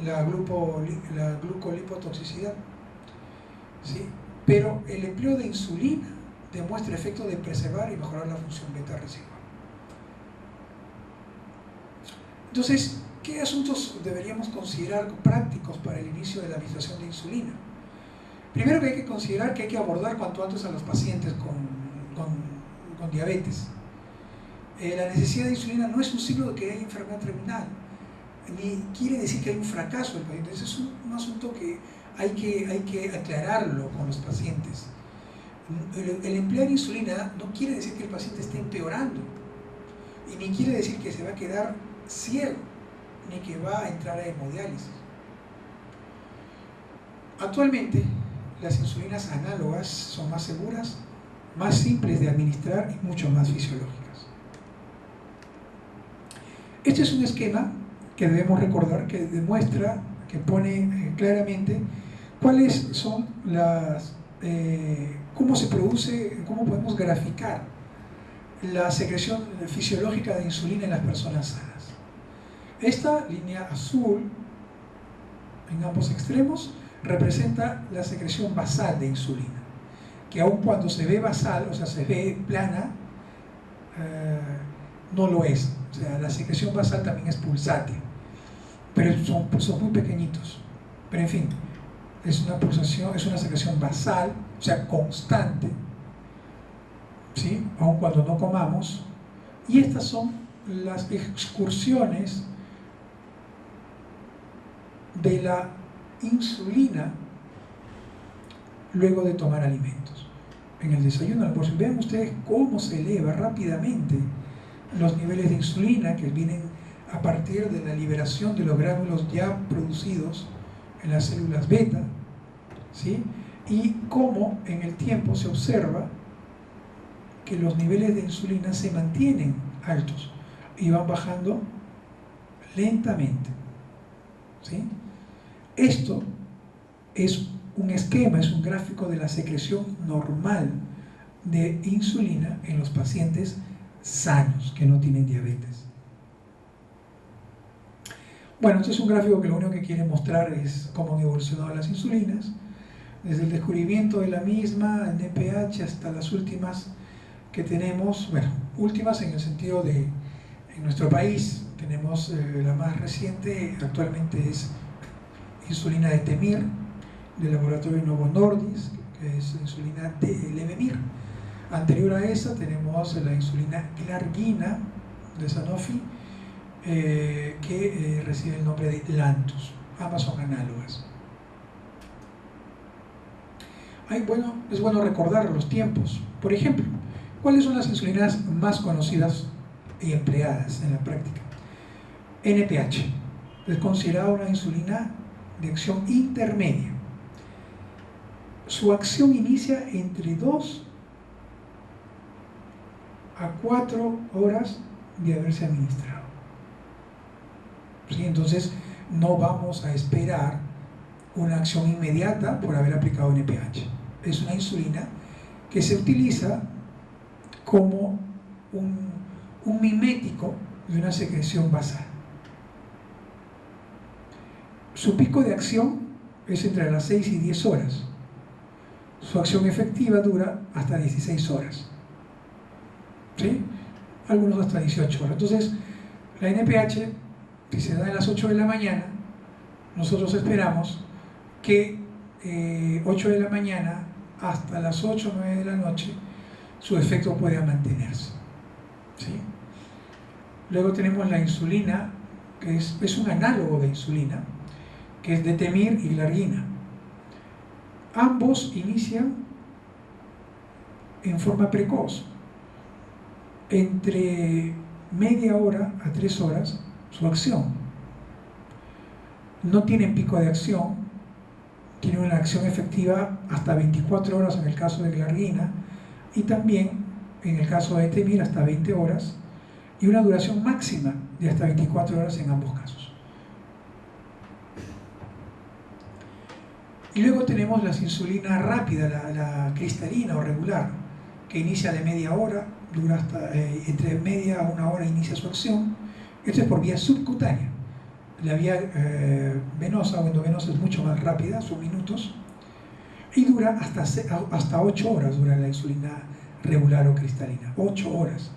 la glucolipotoxicidad, ¿sí? Pero el empleo de insulina demuestra el efecto de preservar y mejorar la función beta residual. Entonces, ¿Qué asuntos deberíamos considerar prácticos para el inicio de la administración de insulina? Primero que hay que considerar que hay que abordar cuanto antes a los pacientes con diabetes. La necesidad de insulina no es un signo de que hay enfermedad terminal, ni quiere decir que hay un fracaso del paciente. Ese es un asunto que hay que aclararlo con los pacientes. El emplear insulina no quiere decir que el paciente esté empeorando, y ni quiere decir que se va a quedar ciego, ni que va a entrar a hemodiálisis. Actualmente, las insulinas análogas son más seguras, más simples de administrar y mucho más fisiológicas. Este es un esquema que debemos recordar, que demuestra, que pone claramente cuáles son las, cómo se produce, cómo podemos graficar la secreción fisiológica de insulina en las personas sanas. Esta línea azul en ambos extremos representa la secreción basal de insulina, que aun cuando se ve basal, o sea, se ve plana, no lo es. O sea, la secreción basal también es pulsátil, pero son muy pequeñitos. Pero en fin, es una pulsación, es una secreción basal, o sea, constante, ¿sí? Aun cuando no comamos. Y estas son las excursiones de la insulina luego de tomar alimentos. En el desayuno, almuerzo, vean ustedes cómo se eleva rápidamente los niveles de insulina que vienen a partir de la liberación de los gránulos ya producidos en las células beta, ¿sí? Y cómo en el tiempo se observa que los niveles de insulina se mantienen altos y van bajando lentamente, ¿sí? Esto es un esquema, es un gráfico de la secreción normal de insulina en los pacientes sanos que no tienen diabetes. Bueno, este es un gráfico que lo único que quiere mostrar es cómo han evolucionado las insulinas, desde el descubrimiento de la misma, el NPH, hasta las últimas que tenemos, bueno, últimas en el sentido de, en nuestro país, tenemos la más reciente, actualmente es insulina de Temir, del laboratorio Novo Nordisk, que es insulina de Levemir. Anterior a esa tenemos la insulina Glargina de Sanofi, que recibe el nombre de Lantus. Ambas son análogas. Es bueno recordar los tiempos. Por ejemplo, ¿cuáles son las insulinas más conocidas y empleadas en la práctica? NPH es considerada una insulina de acción intermedia. Su acción inicia entre 2 a 4 horas de haberse administrado. ¿Sí? Entonces, no vamos a esperar una acción inmediata por haber aplicado NPH. Es una insulina que se utiliza como un mimético de una secreción basal. Su pico de acción es entre las 6 y 10 horas. Su acción efectiva dura hasta 16 horas. ¿Sí? Algunos hasta 18 horas. Entonces, la NPH, si se da a las 8 de la mañana, nosotros esperamos que 8 de la mañana hasta las 8 o 9 de la noche su efecto pueda mantenerse. ¿Sí? Luego tenemos la insulina, que es un análogo de insulina, que es de Temir y Glargina. Ambos inician en forma precoz, entre media hora a 3 horas su acción. No tienen pico de acción, tienen una acción efectiva hasta 24 horas en el caso de Glargina, y también en el caso de Temir hasta 20 horas, y una duración máxima de hasta 24 horas en ambos casos. Y luego tenemos la insulina rápida, la cristalina o regular, que inicia de media hora, dura hasta entre media a 1 hora esta su acción. Esto es por vía subcutánea. La vía venosa o endovenosa es mucho más rápida, son minutos, y dura hasta 8 horas, dura la insulina regular o cristalina, 8 horas.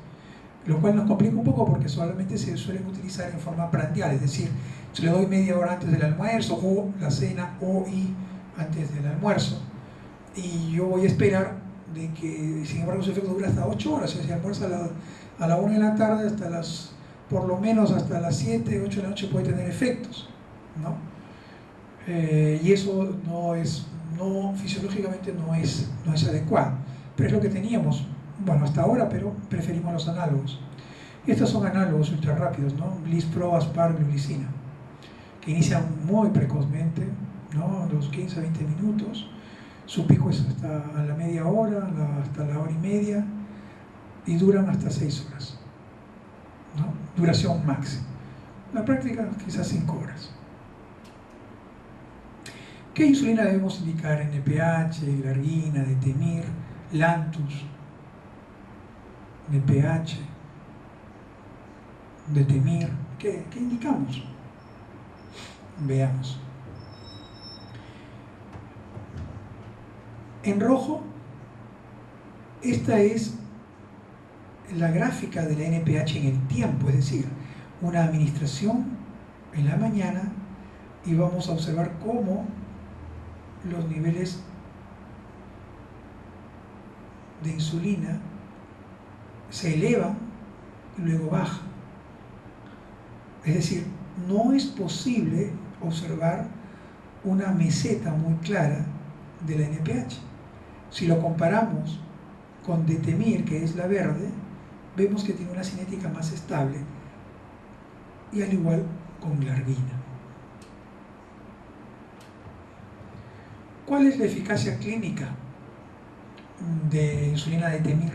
lo cual nos complica un poco porque solamente se suelen utilizar en forma prandial, es decir, se le doy media hora antes del almuerzo o la cena o y antes del almuerzo, y yo voy a esperar de que, sin embargo, su efecto dura hasta 8 horas, o sea, si almuerza a la 1 de la tarde hasta las, por lo menos hasta las 7, 8 de la noche puede tener efectos, ¿no? Y eso no, fisiológicamente no es adecuado, pero es lo que teníamos, bueno, hasta ahora, pero preferimos los análogos. Estos son análogos ultra rápidos, ¿no? Blispro, Aspar, glulicina, que inician muy precozmente, ¿no? Los 15 a 20 minutos, su pico es hasta a la media hora, hasta la hora y media, y duran hasta 6 horas, ¿no? Duración máxima. La práctica quizás 5 horas. ¿Qué insulina debemos indicar? NPH, glargina, detemir, Lantus, NPH, detemir. ¿Qué indicamos? Veamos. En rojo, esta es la gráfica de la NPH en el tiempo, es decir, una administración en la mañana, y vamos a observar cómo los niveles de insulina se elevan y luego bajan. Es decir, no es posible observar una meseta muy clara de la NPH. Si lo comparamos con detemir, que es la verde, vemos que tiene una cinética más estable, y al igual con glargina. ¿Cuál es la eficacia clínica de insulina detemir?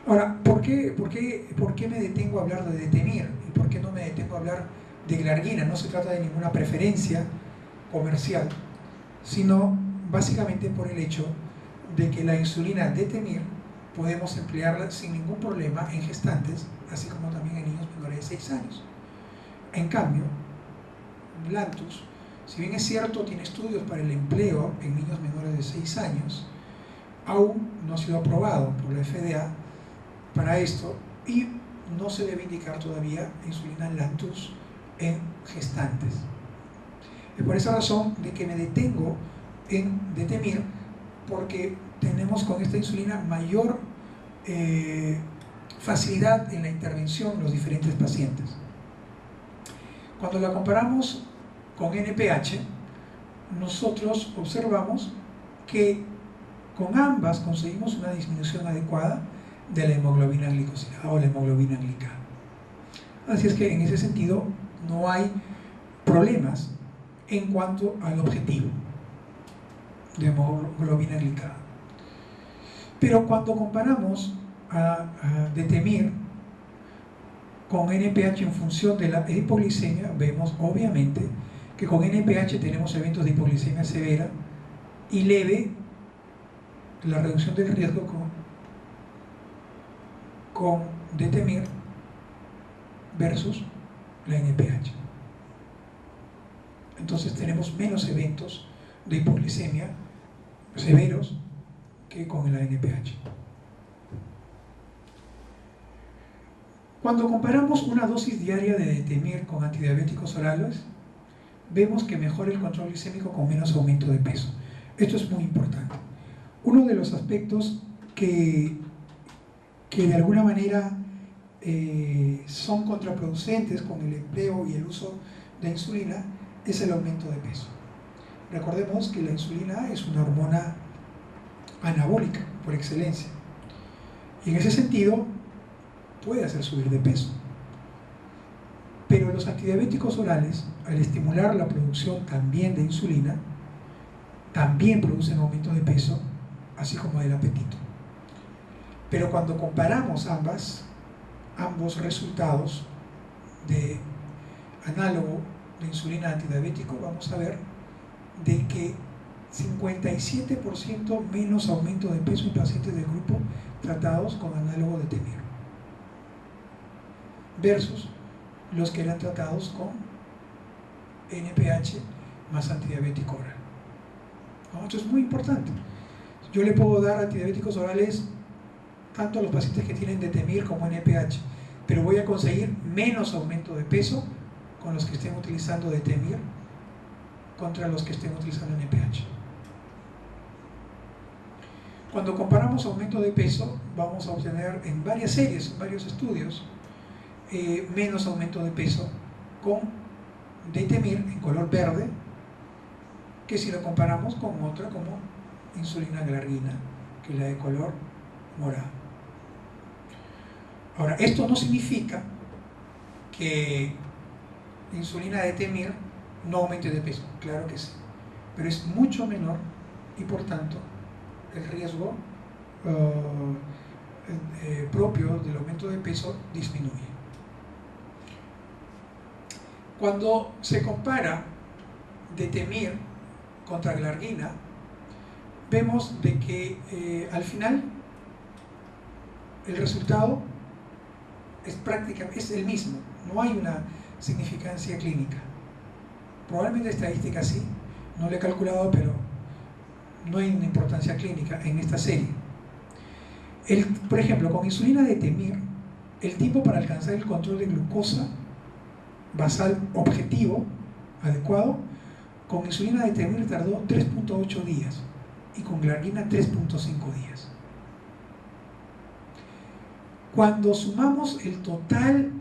Ahora, ¿por qué me detengo a hablar de detemir? ¿Y por qué no me detengo a hablar de glargina? No se trata de ninguna preferencia comercial, sino básicamente por el hecho de que la insulina detemir podemos emplearla sin ningún problema en gestantes, así como también en niños menores de 6 años. En cambio, Lantus, si bien es cierto, tiene estudios para el empleo en niños menores de 6 años, aún no ha sido aprobado por la FDA para esto, y no se debe indicar todavía insulina Lantus en gestantes. Es por esa razón de que me detengo en detemir, porque tenemos con esta insulina mayor facilidad en la intervención en los diferentes pacientes. Cuando la comparamos con NPH, nosotros observamos que con ambas conseguimos una disminución adecuada de la hemoglobina glicosilada o la hemoglobina glicada. Así es que en ese sentido no hay problemas en cuanto al objetivo de hemoglobina glicada. Pero cuando comparamos a detemir con NPH en función de la hipoglicemia, vemos obviamente que con NPH tenemos eventos de hipoglicemia severa y leve, la reducción del riesgo con detemir versus la NPH. Entonces tenemos menos eventos de hipoglicemia severos que con la NPH. Cuando comparamos una dosis diaria de detemir con antidiabéticos orales, vemos que mejora el control glicémico con menos aumento de peso. Esto es muy importante. Uno de los aspectos que de alguna manera son contraproducentes con el empleo y el uso de insulina es el aumento de peso. Recordemos que la insulina es una hormona anabólica por excelencia, y en ese sentido puede hacer subir de peso. Pero los antidiabéticos orales, al estimular la producción también de insulina, también producen aumento de peso, así como del apetito. Pero cuando comparamos ambos resultados de análogo de insulina antidiabético, vamos a ver de que 57% menos aumento de peso en pacientes del grupo tratados con análogo de detemir versus los que eran tratados con NPH más antidiabético oral. ¿No? Esto es muy importante. Yo le puedo dar antidiabéticos orales tanto los pacientes que tienen detemir como NPH, pero voy a conseguir menos aumento de peso con los que estén utilizando detemir contra los que estén utilizando NPH. Cuando comparamos aumento de peso, vamos a obtener en varias series, en varios estudios, menos aumento de peso con detemir en color verde que si lo comparamos con otra como insulina glargina, que es la de color morado. Ahora, esto no significa que insulina detemir no aumente de peso, claro que sí, pero es mucho menor y por tanto el riesgo propio del aumento de peso disminuye. Cuando se compara detemir contra glargina, vemos de que al final el resultado es el mismo, no hay una significancia clínica. Probablemente estadística sí, no lo he calculado, pero no hay una importancia clínica en esta serie. Por ejemplo, con insulina detemir, el tiempo para alcanzar el control de glucosa basal objetivo, adecuado, con insulina detemir tardó 3.8 días y con glargina 3.5 días. Cuando sumamos el total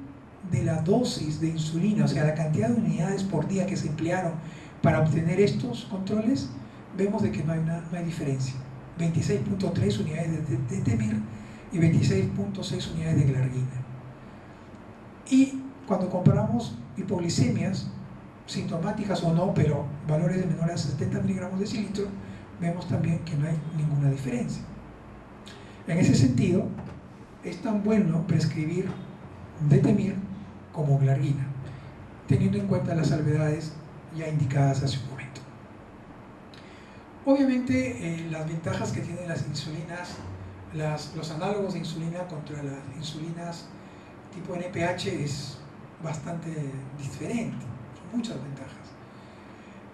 de la dosis de insulina, o sea, la cantidad de unidades por día que se emplearon para obtener estos controles, vemos de que no hay diferencia. 26.3 unidades de detemir y 26.6 unidades de glargina. Y cuando comparamos hipoglicemias, sintomáticas o no, pero valores de menor a 70 miligramos de decilitro, vemos también que no hay ninguna diferencia. En ese sentido, es tan bueno prescribir detemir como glargina, teniendo en cuenta las salvedades ya indicadas hace un momento. Obviamente, las ventajas que tienen las insulinas, los análogos de insulina contra las insulinas tipo NPH es bastante diferente, son muchas ventajas.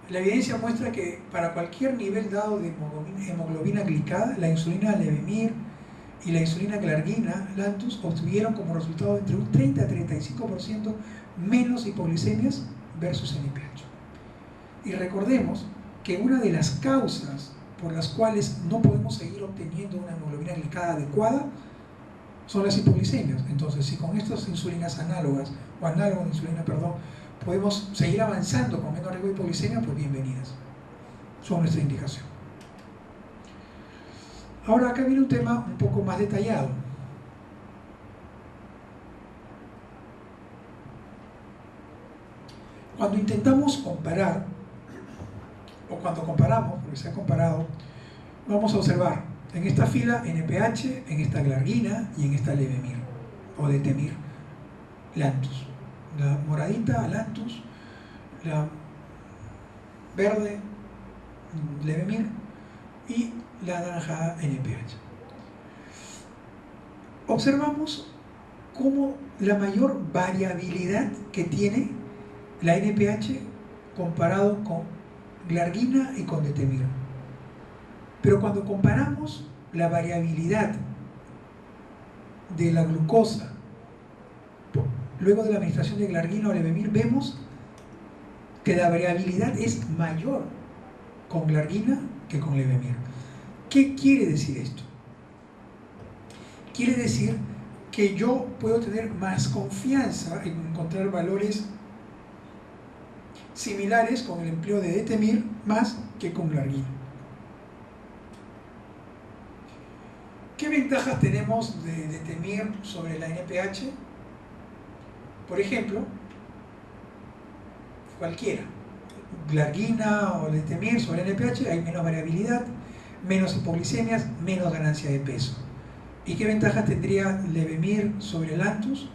La evidencia muestra que para cualquier nivel dado de hemoglobina glicada, la insulina Levemir y la insulina glargina, Lantus, obtuvieron como resultado entre un 30 a 35% menos hipoglicemias versus NPH. Y recordemos que una de las causas por las cuales no podemos seguir obteniendo una hemoglobina glicada adecuada son las hipoglicemias. Entonces, si con estas insulinas análogas, o análogos de insulina, perdón, podemos seguir avanzando con menos riesgo de hipoglicemia, pues bienvenidas. Son nuestra indicación. Ahora acá viene un tema un poco más detallado. Cuando intentamos comparar, o cuando comparamos, porque se ha comparado, vamos a observar en esta fila NPH, en esta glargina y en esta Levemir, o detemir, Lantus. La moradita, Lantus, la verde, Levemir, y la naranja NPH. Observamos cómo la mayor variabilidad que tiene la NPH comparado con glargina y con detemir. Pero cuando comparamos la variabilidad de la glucosa luego de la administración de glargina o Levemir, vemos que la variabilidad es mayor con glargina que con Levemir. ¿Qué quiere decir esto? Quiere decir que yo puedo tener más confianza en encontrar valores similares con el empleo de detemir más que con glargina. ¿Qué ventajas tenemos de detemir sobre la NPH? Por ejemplo, cualquiera, glargina o detemir sobre NPH, hay menos variabilidad, menos hipoglicemias, menos ganancia de peso. ¿Y qué ventajas tendría Levemir sobre Lantus?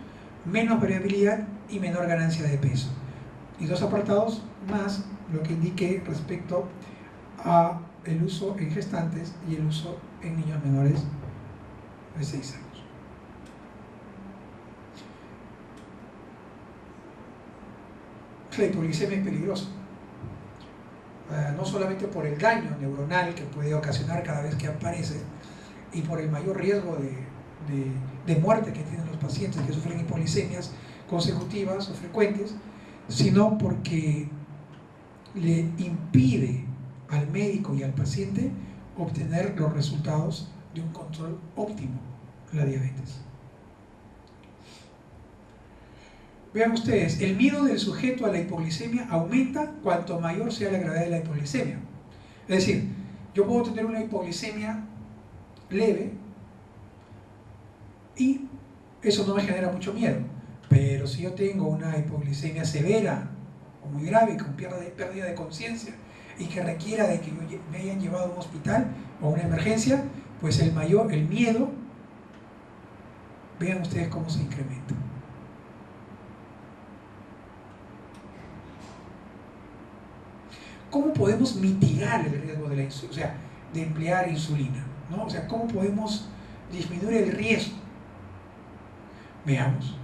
Menos variabilidad y menor ganancia de peso. Y dos apartados más, lo que indique respecto a el uso en gestantes y el uso en niños menores de 6 años. La hipoglicemia es peligrosa, no solamente por el daño neuronal que puede ocasionar cada vez que aparece y por el mayor riesgo de de muerte que tienen los pacientes que sufren hipoglicemias consecutivas o frecuentes, sino porque le impide al médico y al paciente obtener los resultados de un control óptimo de la diabetes. Vean ustedes, el miedo del sujeto a la hipoglicemia aumenta cuanto mayor sea la gravedad de la hipoglicemia. Es decir, yo puedo tener una hipoglicemia leve y eso no me genera mucho miedo, pero si yo tengo una hipoglicemia severa o muy grave, con pérdida de conciencia y que requiera de que me hayan llevado a un hospital o a una emergencia, pues el miedo, vean ustedes cómo se incrementa. ¿Cómo podemos mitigar el riesgo de de emplear insulina, ¿no? O sea, ¿cómo podemos disminuir el riesgo? Veamos.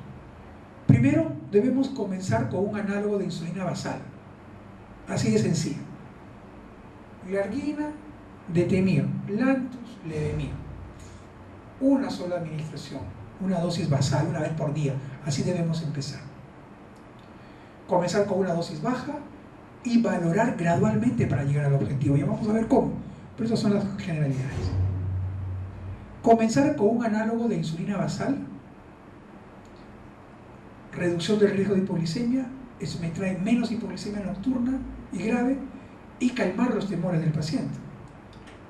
Primero, debemos comenzar con un análogo de insulina basal. Así de sencillo. Glargina, detemir, Lantus, levemir. Una sola administración, una dosis basal, una vez por día. Así debemos empezar. Comenzar con una dosis baja y valorar gradualmente para llegar al objetivo. Ya vamos a ver cómo, pero estas son las generalidades. Comenzar con un análogo de insulina basal, reducción del riesgo de hipoglicemia, eso me trae menos hipoglicemia nocturna y grave, y calmar los temores del paciente.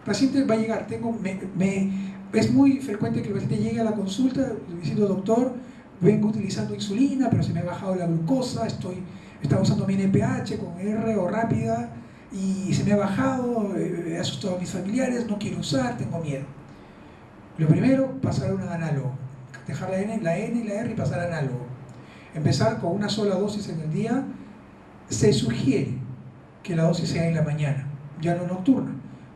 El paciente va a llegar, es muy frecuente que el paciente llegue a la consulta diciendo: doctor, vengo utilizando insulina, pero se me ha bajado la glucosa, estaba usando mi NPH con R o rápida y se me ha bajado, he asustado a mis familiares, no quiero usar, tengo miedo. Lo primero, pasar a un análogo, dejar la N y la R y pasar a análogo. Empezar con una sola dosis en el día. Se sugiere que la dosis sea en la mañana, ya no nocturna.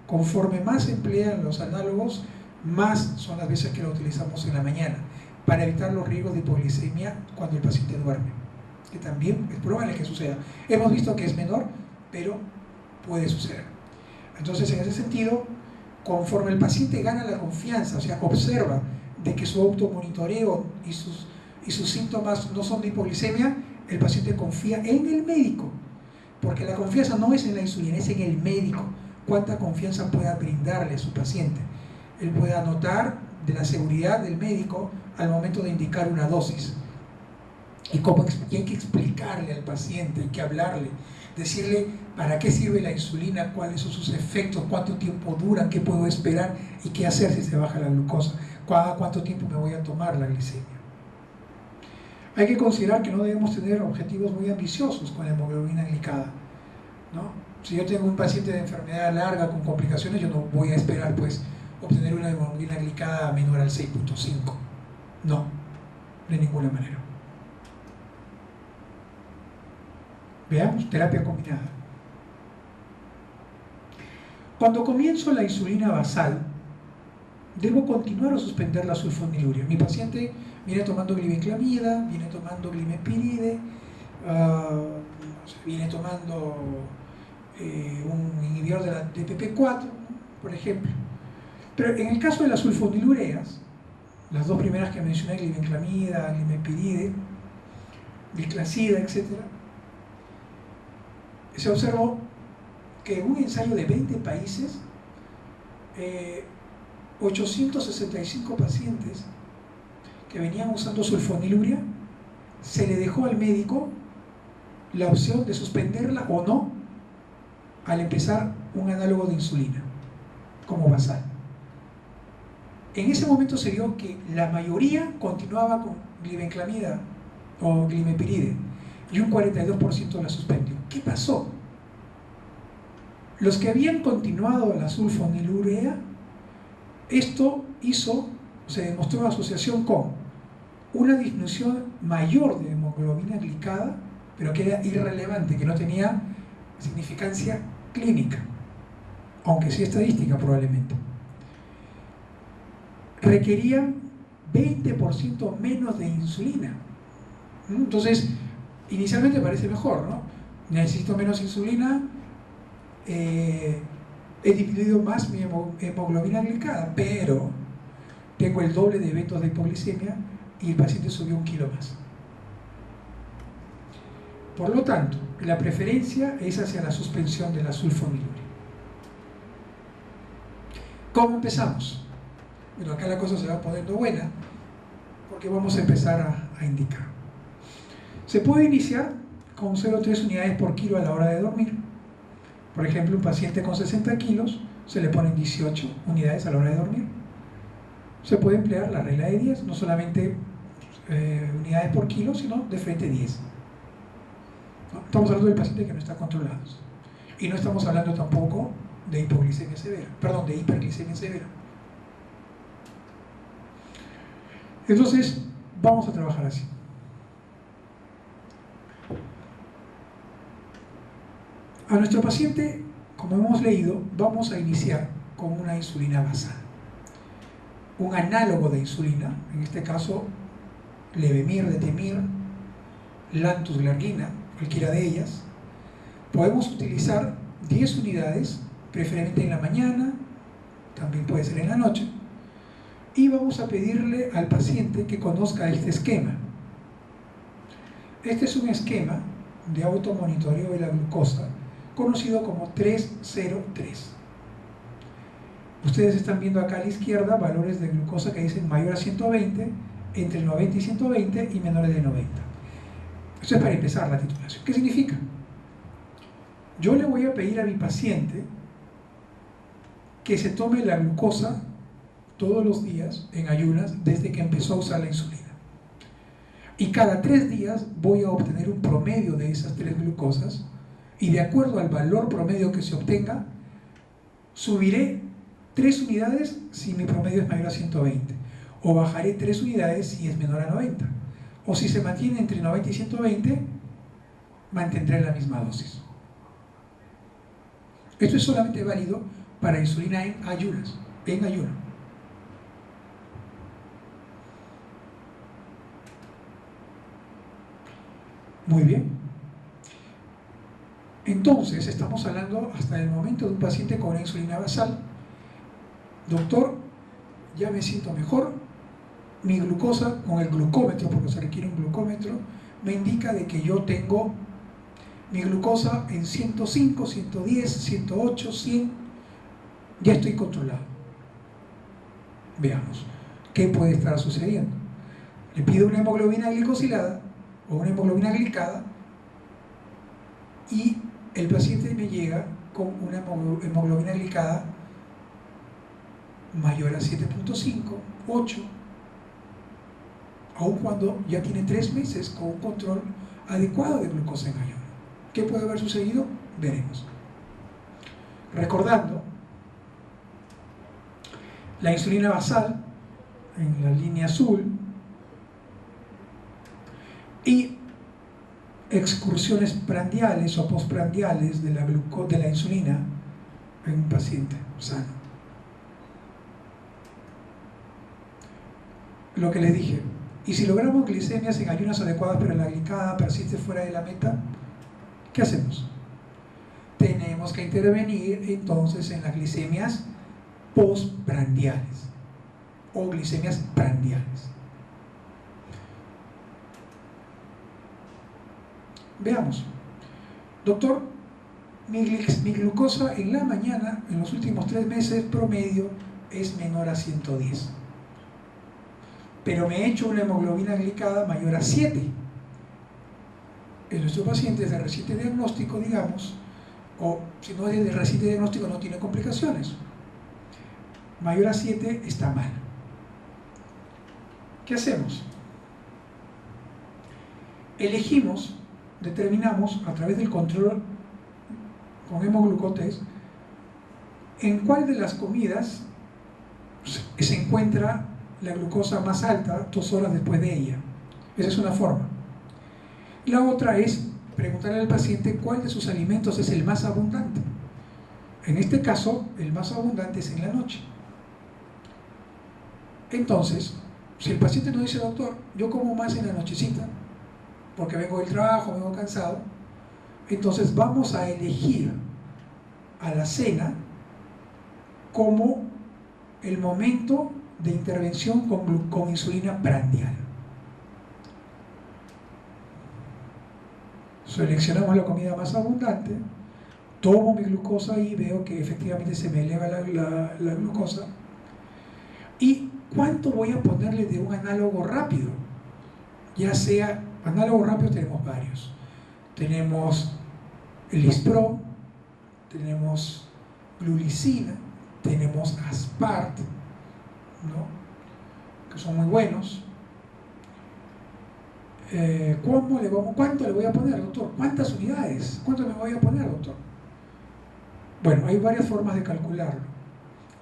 Conforme más se emplean los análogos, más son las veces que lo utilizamos en la mañana, para evitar los riesgos de hipoglicemia cuando el paciente duerme, que también es probable que suceda. Hemos visto que es menor, pero puede suceder. Entonces, en ese sentido, conforme el paciente gana la confianza, o sea, observa de que su automonitoreo y sus síntomas no son de hipoglicemia, el paciente confía en el médico, porque la confianza no es en la insulina, es en el médico. Cuánta confianza pueda brindarle a su paciente. Él puede anotar de la seguridad del médico al momento de indicar una dosis. Y hay que explicarle al paciente, hay que hablarle, decirle para qué sirve la insulina, cuáles son sus efectos, cuánto tiempo dura, qué puedo esperar y qué hacer si se baja la glucosa, cada cuánto tiempo me voy a tomar la glicemia. Hay que considerar que no debemos tener objetivos muy ambiciosos con la hemoglobina glicada, ¿no? Si yo tengo un paciente de enfermedad larga con complicaciones, yo no voy a esperar pues obtener una hemoglobina glicada menor al 6.5. No, de ninguna manera. Veamos, terapia combinada. Cuando comienzo la insulina basal, debo continuar o suspender la sulfonilurea. Mi paciente viene tomando glibenclamida, viene tomando glimepiride, viene tomando un inhibidor de la DPP4, por ejemplo. Pero en el caso de las sulfonilureas, las dos primeras que mencioné, glibenclamida, glimepiride, gliclazida, etc., se observó que en un ensayo de 20 países, 865 pacientes que venían usando sulfonilurea, se le dejó al médico la opción de suspenderla o no al empezar un análogo de insulina como basal. En ese momento se vio que la mayoría continuaba con glibenclamida o glimepiride y un 42% la suspendió. ¿Qué pasó? Los que habían continuado la sulfonilurea, esto se demostró una asociación con una disminución mayor de hemoglobina glicada, pero que era irrelevante, que no tenía significancia clínica, aunque sí estadística probablemente. Requerían 20% menos de insulina. Entonces, inicialmente parece mejor, ¿no? Necesito menos insulina, he disminuido más mi hemoglobina glicada, pero tengo el doble de eventos de hipoglicemia y el paciente subió 1 kilo más. Por lo tanto, la preferencia es hacia la suspensión de la sulfonilurea. ¿Cómo empezamos? Bueno, acá la cosa se va poniendo buena porque vamos a empezar a indicar. Se puede iniciar con 0,3 unidades por kilo a la hora de dormir. Por ejemplo, un paciente con 60 kilos se le ponen 18 unidades a la hora de dormir. Se puede emplear la regla de 10, no solamente unidades por kilo, sino de frente 10. ¿No? Estamos hablando del paciente que no está controlado. Y no estamos hablando tampoco de hipoglicemia severa, perdón, de hiperglicemia severa. Entonces, vamos a trabajar así. A nuestro paciente, como hemos leído, vamos a iniciar con una insulina basal. Un análogo de insulina, en este caso, Levemir, Detemir, Lantus, Glargina, cualquiera de ellas. Podemos utilizar 10 unidades, preferiblemente en la mañana, también puede ser en la noche, y vamos a pedirle al paciente que conozca este esquema. Este es un esquema de automonitoreo de la glucosa, conocido como 303. Ustedes están viendo acá a la izquierda valores de glucosa que dicen mayor a 120, entre el 90 y 120 y menores de 90. Esto es para empezar la titulación. ¿Qué significa? Yo le voy a pedir a mi paciente que se tome la glucosa todos los días en ayunas desde que empezó a usar la insulina. Y cada 3 días voy a obtener un promedio de esas 3 glucosas y de acuerdo al valor promedio que se obtenga, subiré 3 unidades si mi promedio es mayor a 120 o bajaré 3 unidades si es menor a 90 o si se mantiene entre 90 y 120 mantendré la misma dosis. Esto es solamente válido para insulina en ayunas, en ayuno. Muy bien. Entonces, estamos hablando hasta el momento de un paciente con una insulina basal. Doctor, ya me siento mejor. Mi glucosa con el glucómetro, porque se requiere un glucómetro, me indica de que yo tengo mi glucosa en 105, 110, 108, 100. Ya estoy controlado. Veamos, ¿qué puede estar sucediendo? Le pido una hemoglobina glicosilada o una hemoglobina glicada y el paciente me llega con una hemoglobina glicada mayor a 7.5, 8, aun cuando ya tiene 3 meses con un control adecuado de glucosa en ayuno. ¿Qué puede haber sucedido? Veremos. Recordando, la insulina basal en la línea azul y excursiones prandiales o postprandiales de la insulina en un paciente sano. Lo que les dije, y si logramos glicemias en ayunas adecuadas pero la glicada persiste fuera de la meta, ¿qué hacemos? Tenemos que intervenir entonces en las glicemias postprandiales o glicemias prandiales. Veamos. Doctor, mi glucosa en la mañana, en los últimos 3 meses promedio, es menor a 110. Pero me he hecho una hemoglobina glicada mayor a 7. En nuestro paciente es de reciente diagnóstico, digamos, o si no es de reciente diagnóstico no tiene complicaciones. Mayor a 7 está mal. ¿Qué hacemos? Determinamos a través del control con hemoglucotés en cuál de las comidas se encuentra la glucosa más alta 2 horas después de ella. Esa es una forma. La otra es preguntarle al paciente cuál de sus alimentos es el más abundante. En este caso, el más abundante es en la noche. Entonces, si el paciente nos dice, doctor, yo como más en la nochecita, porque vengo del trabajo, vengo cansado, entonces vamos a elegir a la cena como el momento de intervención con insulina prandial. Seleccionamos la comida más abundante, tomo mi glucosa y veo que efectivamente se me eleva la glucosa. ¿Y cuánto voy a ponerle de un análogo rápido? Ya sea, análogos rápidos tenemos varios. Tenemos el Lispro, tenemos glulicina, tenemos Aspart, ¿no? Que son muy buenos. ¿Cuánto le voy a poner, doctor? ¿Cuántas unidades? ¿Cuánto me voy a poner, doctor? Bueno, hay varias formas de calcularlo.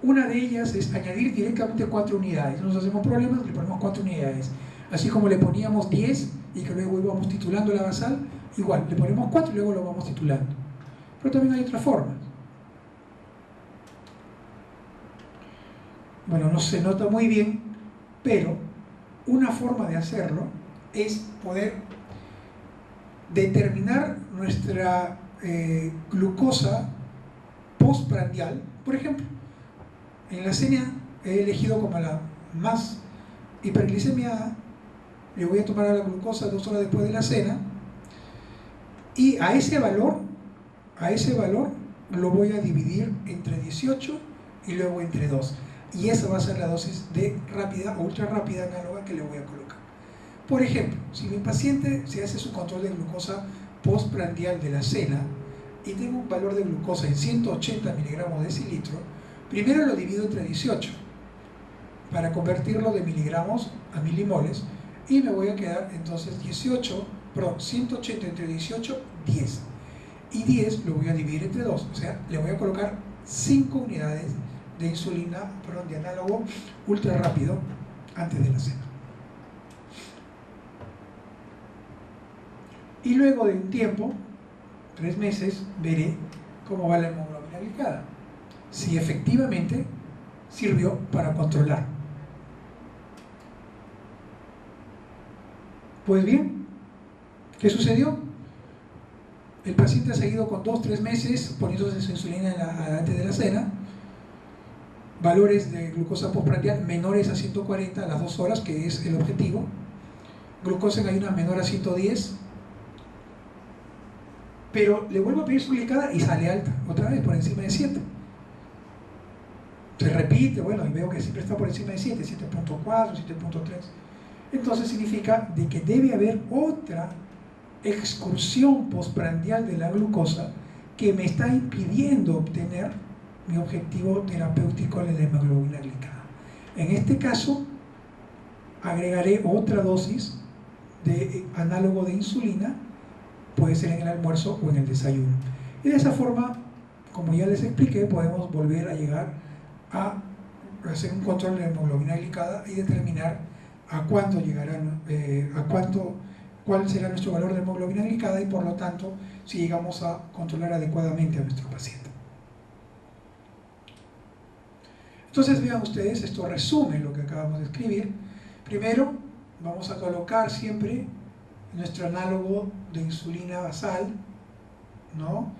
Una de ellas es añadir directamente 4 unidades. No nos hacemos problemas, le ponemos 4 unidades. Así como le poníamos 10 y que luego íbamos titulando la basal, igual, le ponemos 4 y luego lo vamos titulando. Pero también hay otras formas. Bueno, no se nota muy bien, pero una forma de hacerlo es poder determinar nuestra glucosa postprandial. Por ejemplo, en la cena he elegido como la más hiperglicemiada, le voy a tomar a la glucosa 2 horas después de la cena y a ese valor lo voy a dividir entre 18 y luego entre 2, y esa va a ser la dosis de rápida o ultra rápida análoga que le voy a colocar. Por ejemplo, si mi paciente se hace su control de glucosa postprandial de la cena y tengo un valor de glucosa en 180 miligramos de decilitro, primero lo divido entre 18 para convertirlo de miligramos a milimoles y me voy a quedar entonces 180 entre 18, 10. Y 10 lo voy a dividir entre 2, o sea, le voy a colocar 5 unidades de insulina, de análogo ultra rápido antes de la cena. Y luego de un tiempo, 3 meses, veré cómo va la hemoglobina glicada, si efectivamente sirvió para controlar. Pues bien, ¿qué sucedió? El paciente ha seguido con 2-3 meses poniéndose su insulina antes de la cena, valores de glucosa postprandial menores a 140 a las 2 horas, que es el objetivo, glucosa en ayunas menor a 110, pero le vuelvo a pedir su glicada y sale alta, otra vez por encima de 7. Se repite, bueno, y veo que siempre está por encima de 7, 7.4, 7.3. Entonces significa de que debe haber otra excursión postprandial de la glucosa que me está impidiendo obtener mi objetivo terapéutico de la hemoglobina glicada. En este caso, agregaré otra dosis de análogo de insulina, puede ser en el almuerzo o en el desayuno. Y de esa forma, como ya les expliqué, podemos volver a llegar a hacer un control de la hemoglobina glicada y determinar a cuánto llegarán, cuál será nuestro valor de hemoglobina glicada y por lo tanto si llegamos a controlar adecuadamente a nuestro paciente. Entonces vean ustedes, esto resume lo que acabamos de escribir. Primero vamos a colocar siempre nuestro análogo de insulina basal, ¿no?,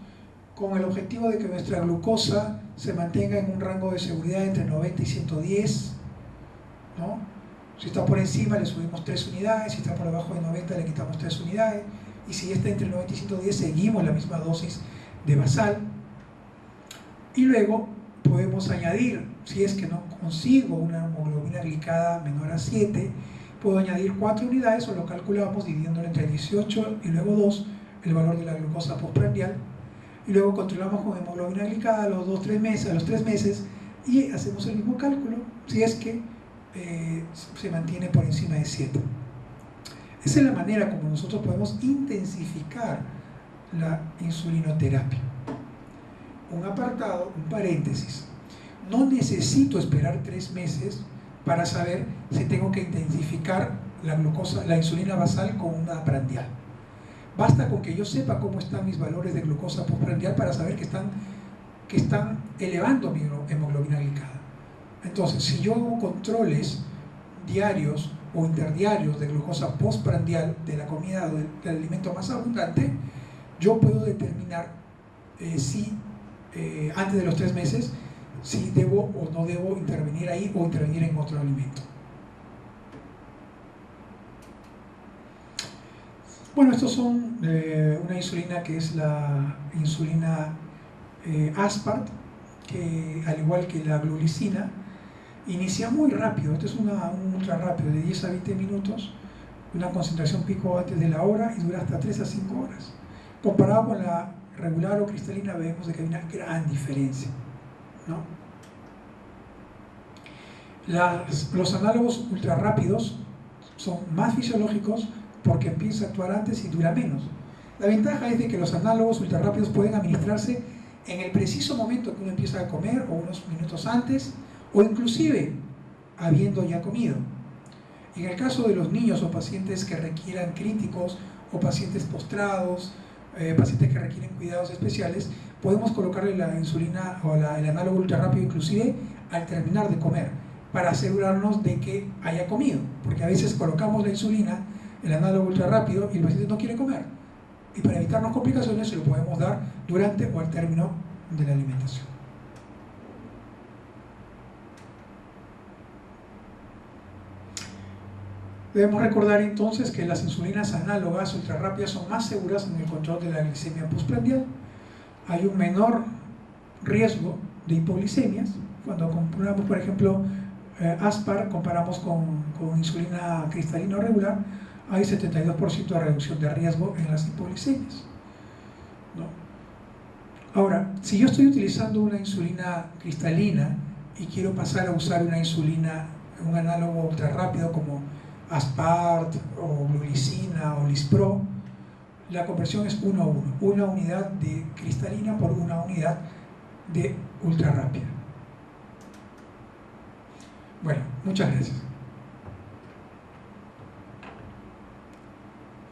con el objetivo de que nuestra glucosa se mantenga en un rango de seguridad entre 90 y 110, ¿no? Si está por encima le subimos 3 unidades, si está por debajo de 90 le quitamos 3 unidades, y si está entre 90 y 110 seguimos la misma dosis de basal. Y luego podemos añadir, si es que no consigo una hemoglobina glicada menor a 7, puedo añadir 4 unidades o lo calculamos dividiéndolo entre 18 y luego 2, el valor de la glucosa postprandial, y luego controlamos con hemoglobina glicada a los 3 meses y hacemos el mismo cálculo si es que se mantiene por encima de 7. Esa es la manera como nosotros podemos intensificar la insulinoterapia. Un apartado, un paréntesis: no necesito esperar 3 meses para saber si tengo que intensificar la glucosa, la insulina basal con una prandial. Basta con que yo sepa cómo están mis valores de glucosa postprandial para saber que están elevando mi hemoglobina glicada. Entonces, si yo hago controles diarios o interdiarios de glucosa postprandial de la comida o del alimento más abundante, yo puedo determinar si antes de los 3 meses si debo o no debo intervenir ahí o intervenir en otro alimento. Bueno, estos son una insulina que es la insulina Aspart, que al igual que la glulicina, inicia muy rápido. Esto es un ultra rápido, de 10 a 20 minutos, una concentración pico antes de la hora y dura hasta 3 a 5 horas. Comparado con la regular o cristalina, vemos de que hay una gran diferencia, ¿no? Los análogos ultra rápidos son más fisiológicos porque empieza a actuar antes y dura menos. La ventaja es de que los análogos ultra rápidos pueden administrarse en el preciso momento que uno empieza a comer o unos minutos antes o inclusive habiendo ya comido. En el caso de los niños o pacientes que requieran críticos o pacientes postrados, pacientes que requieren cuidados especiales, podemos colocarle la insulina o el análogo ultra rápido inclusive al terminar de comer para asegurarnos de que haya comido, porque a veces colocamos la insulina, el análogo ultra rápido, y el paciente no quiere comer, y para evitarnos complicaciones se lo podemos dar durante o al término de la alimentación. Debemos recordar entonces que las insulinas análogas ultra rápidas son más seguras en el control de la glicemia postprandial. Hay un menor riesgo de hipoglicemias cuando comparamos, por ejemplo, Aspart, comparamos con insulina cristalina o regular, hay 72% de reducción de riesgo en las hipoglicemias, ¿no? Ahora, si yo estoy utilizando una insulina cristalina y quiero pasar a usar una insulina, un análogo ultra rápido como Aspart o glulicina o Lispro, la conversión es 1 a 1, una unidad de cristalina por una unidad de ultra rápida. Bueno, muchas gracias.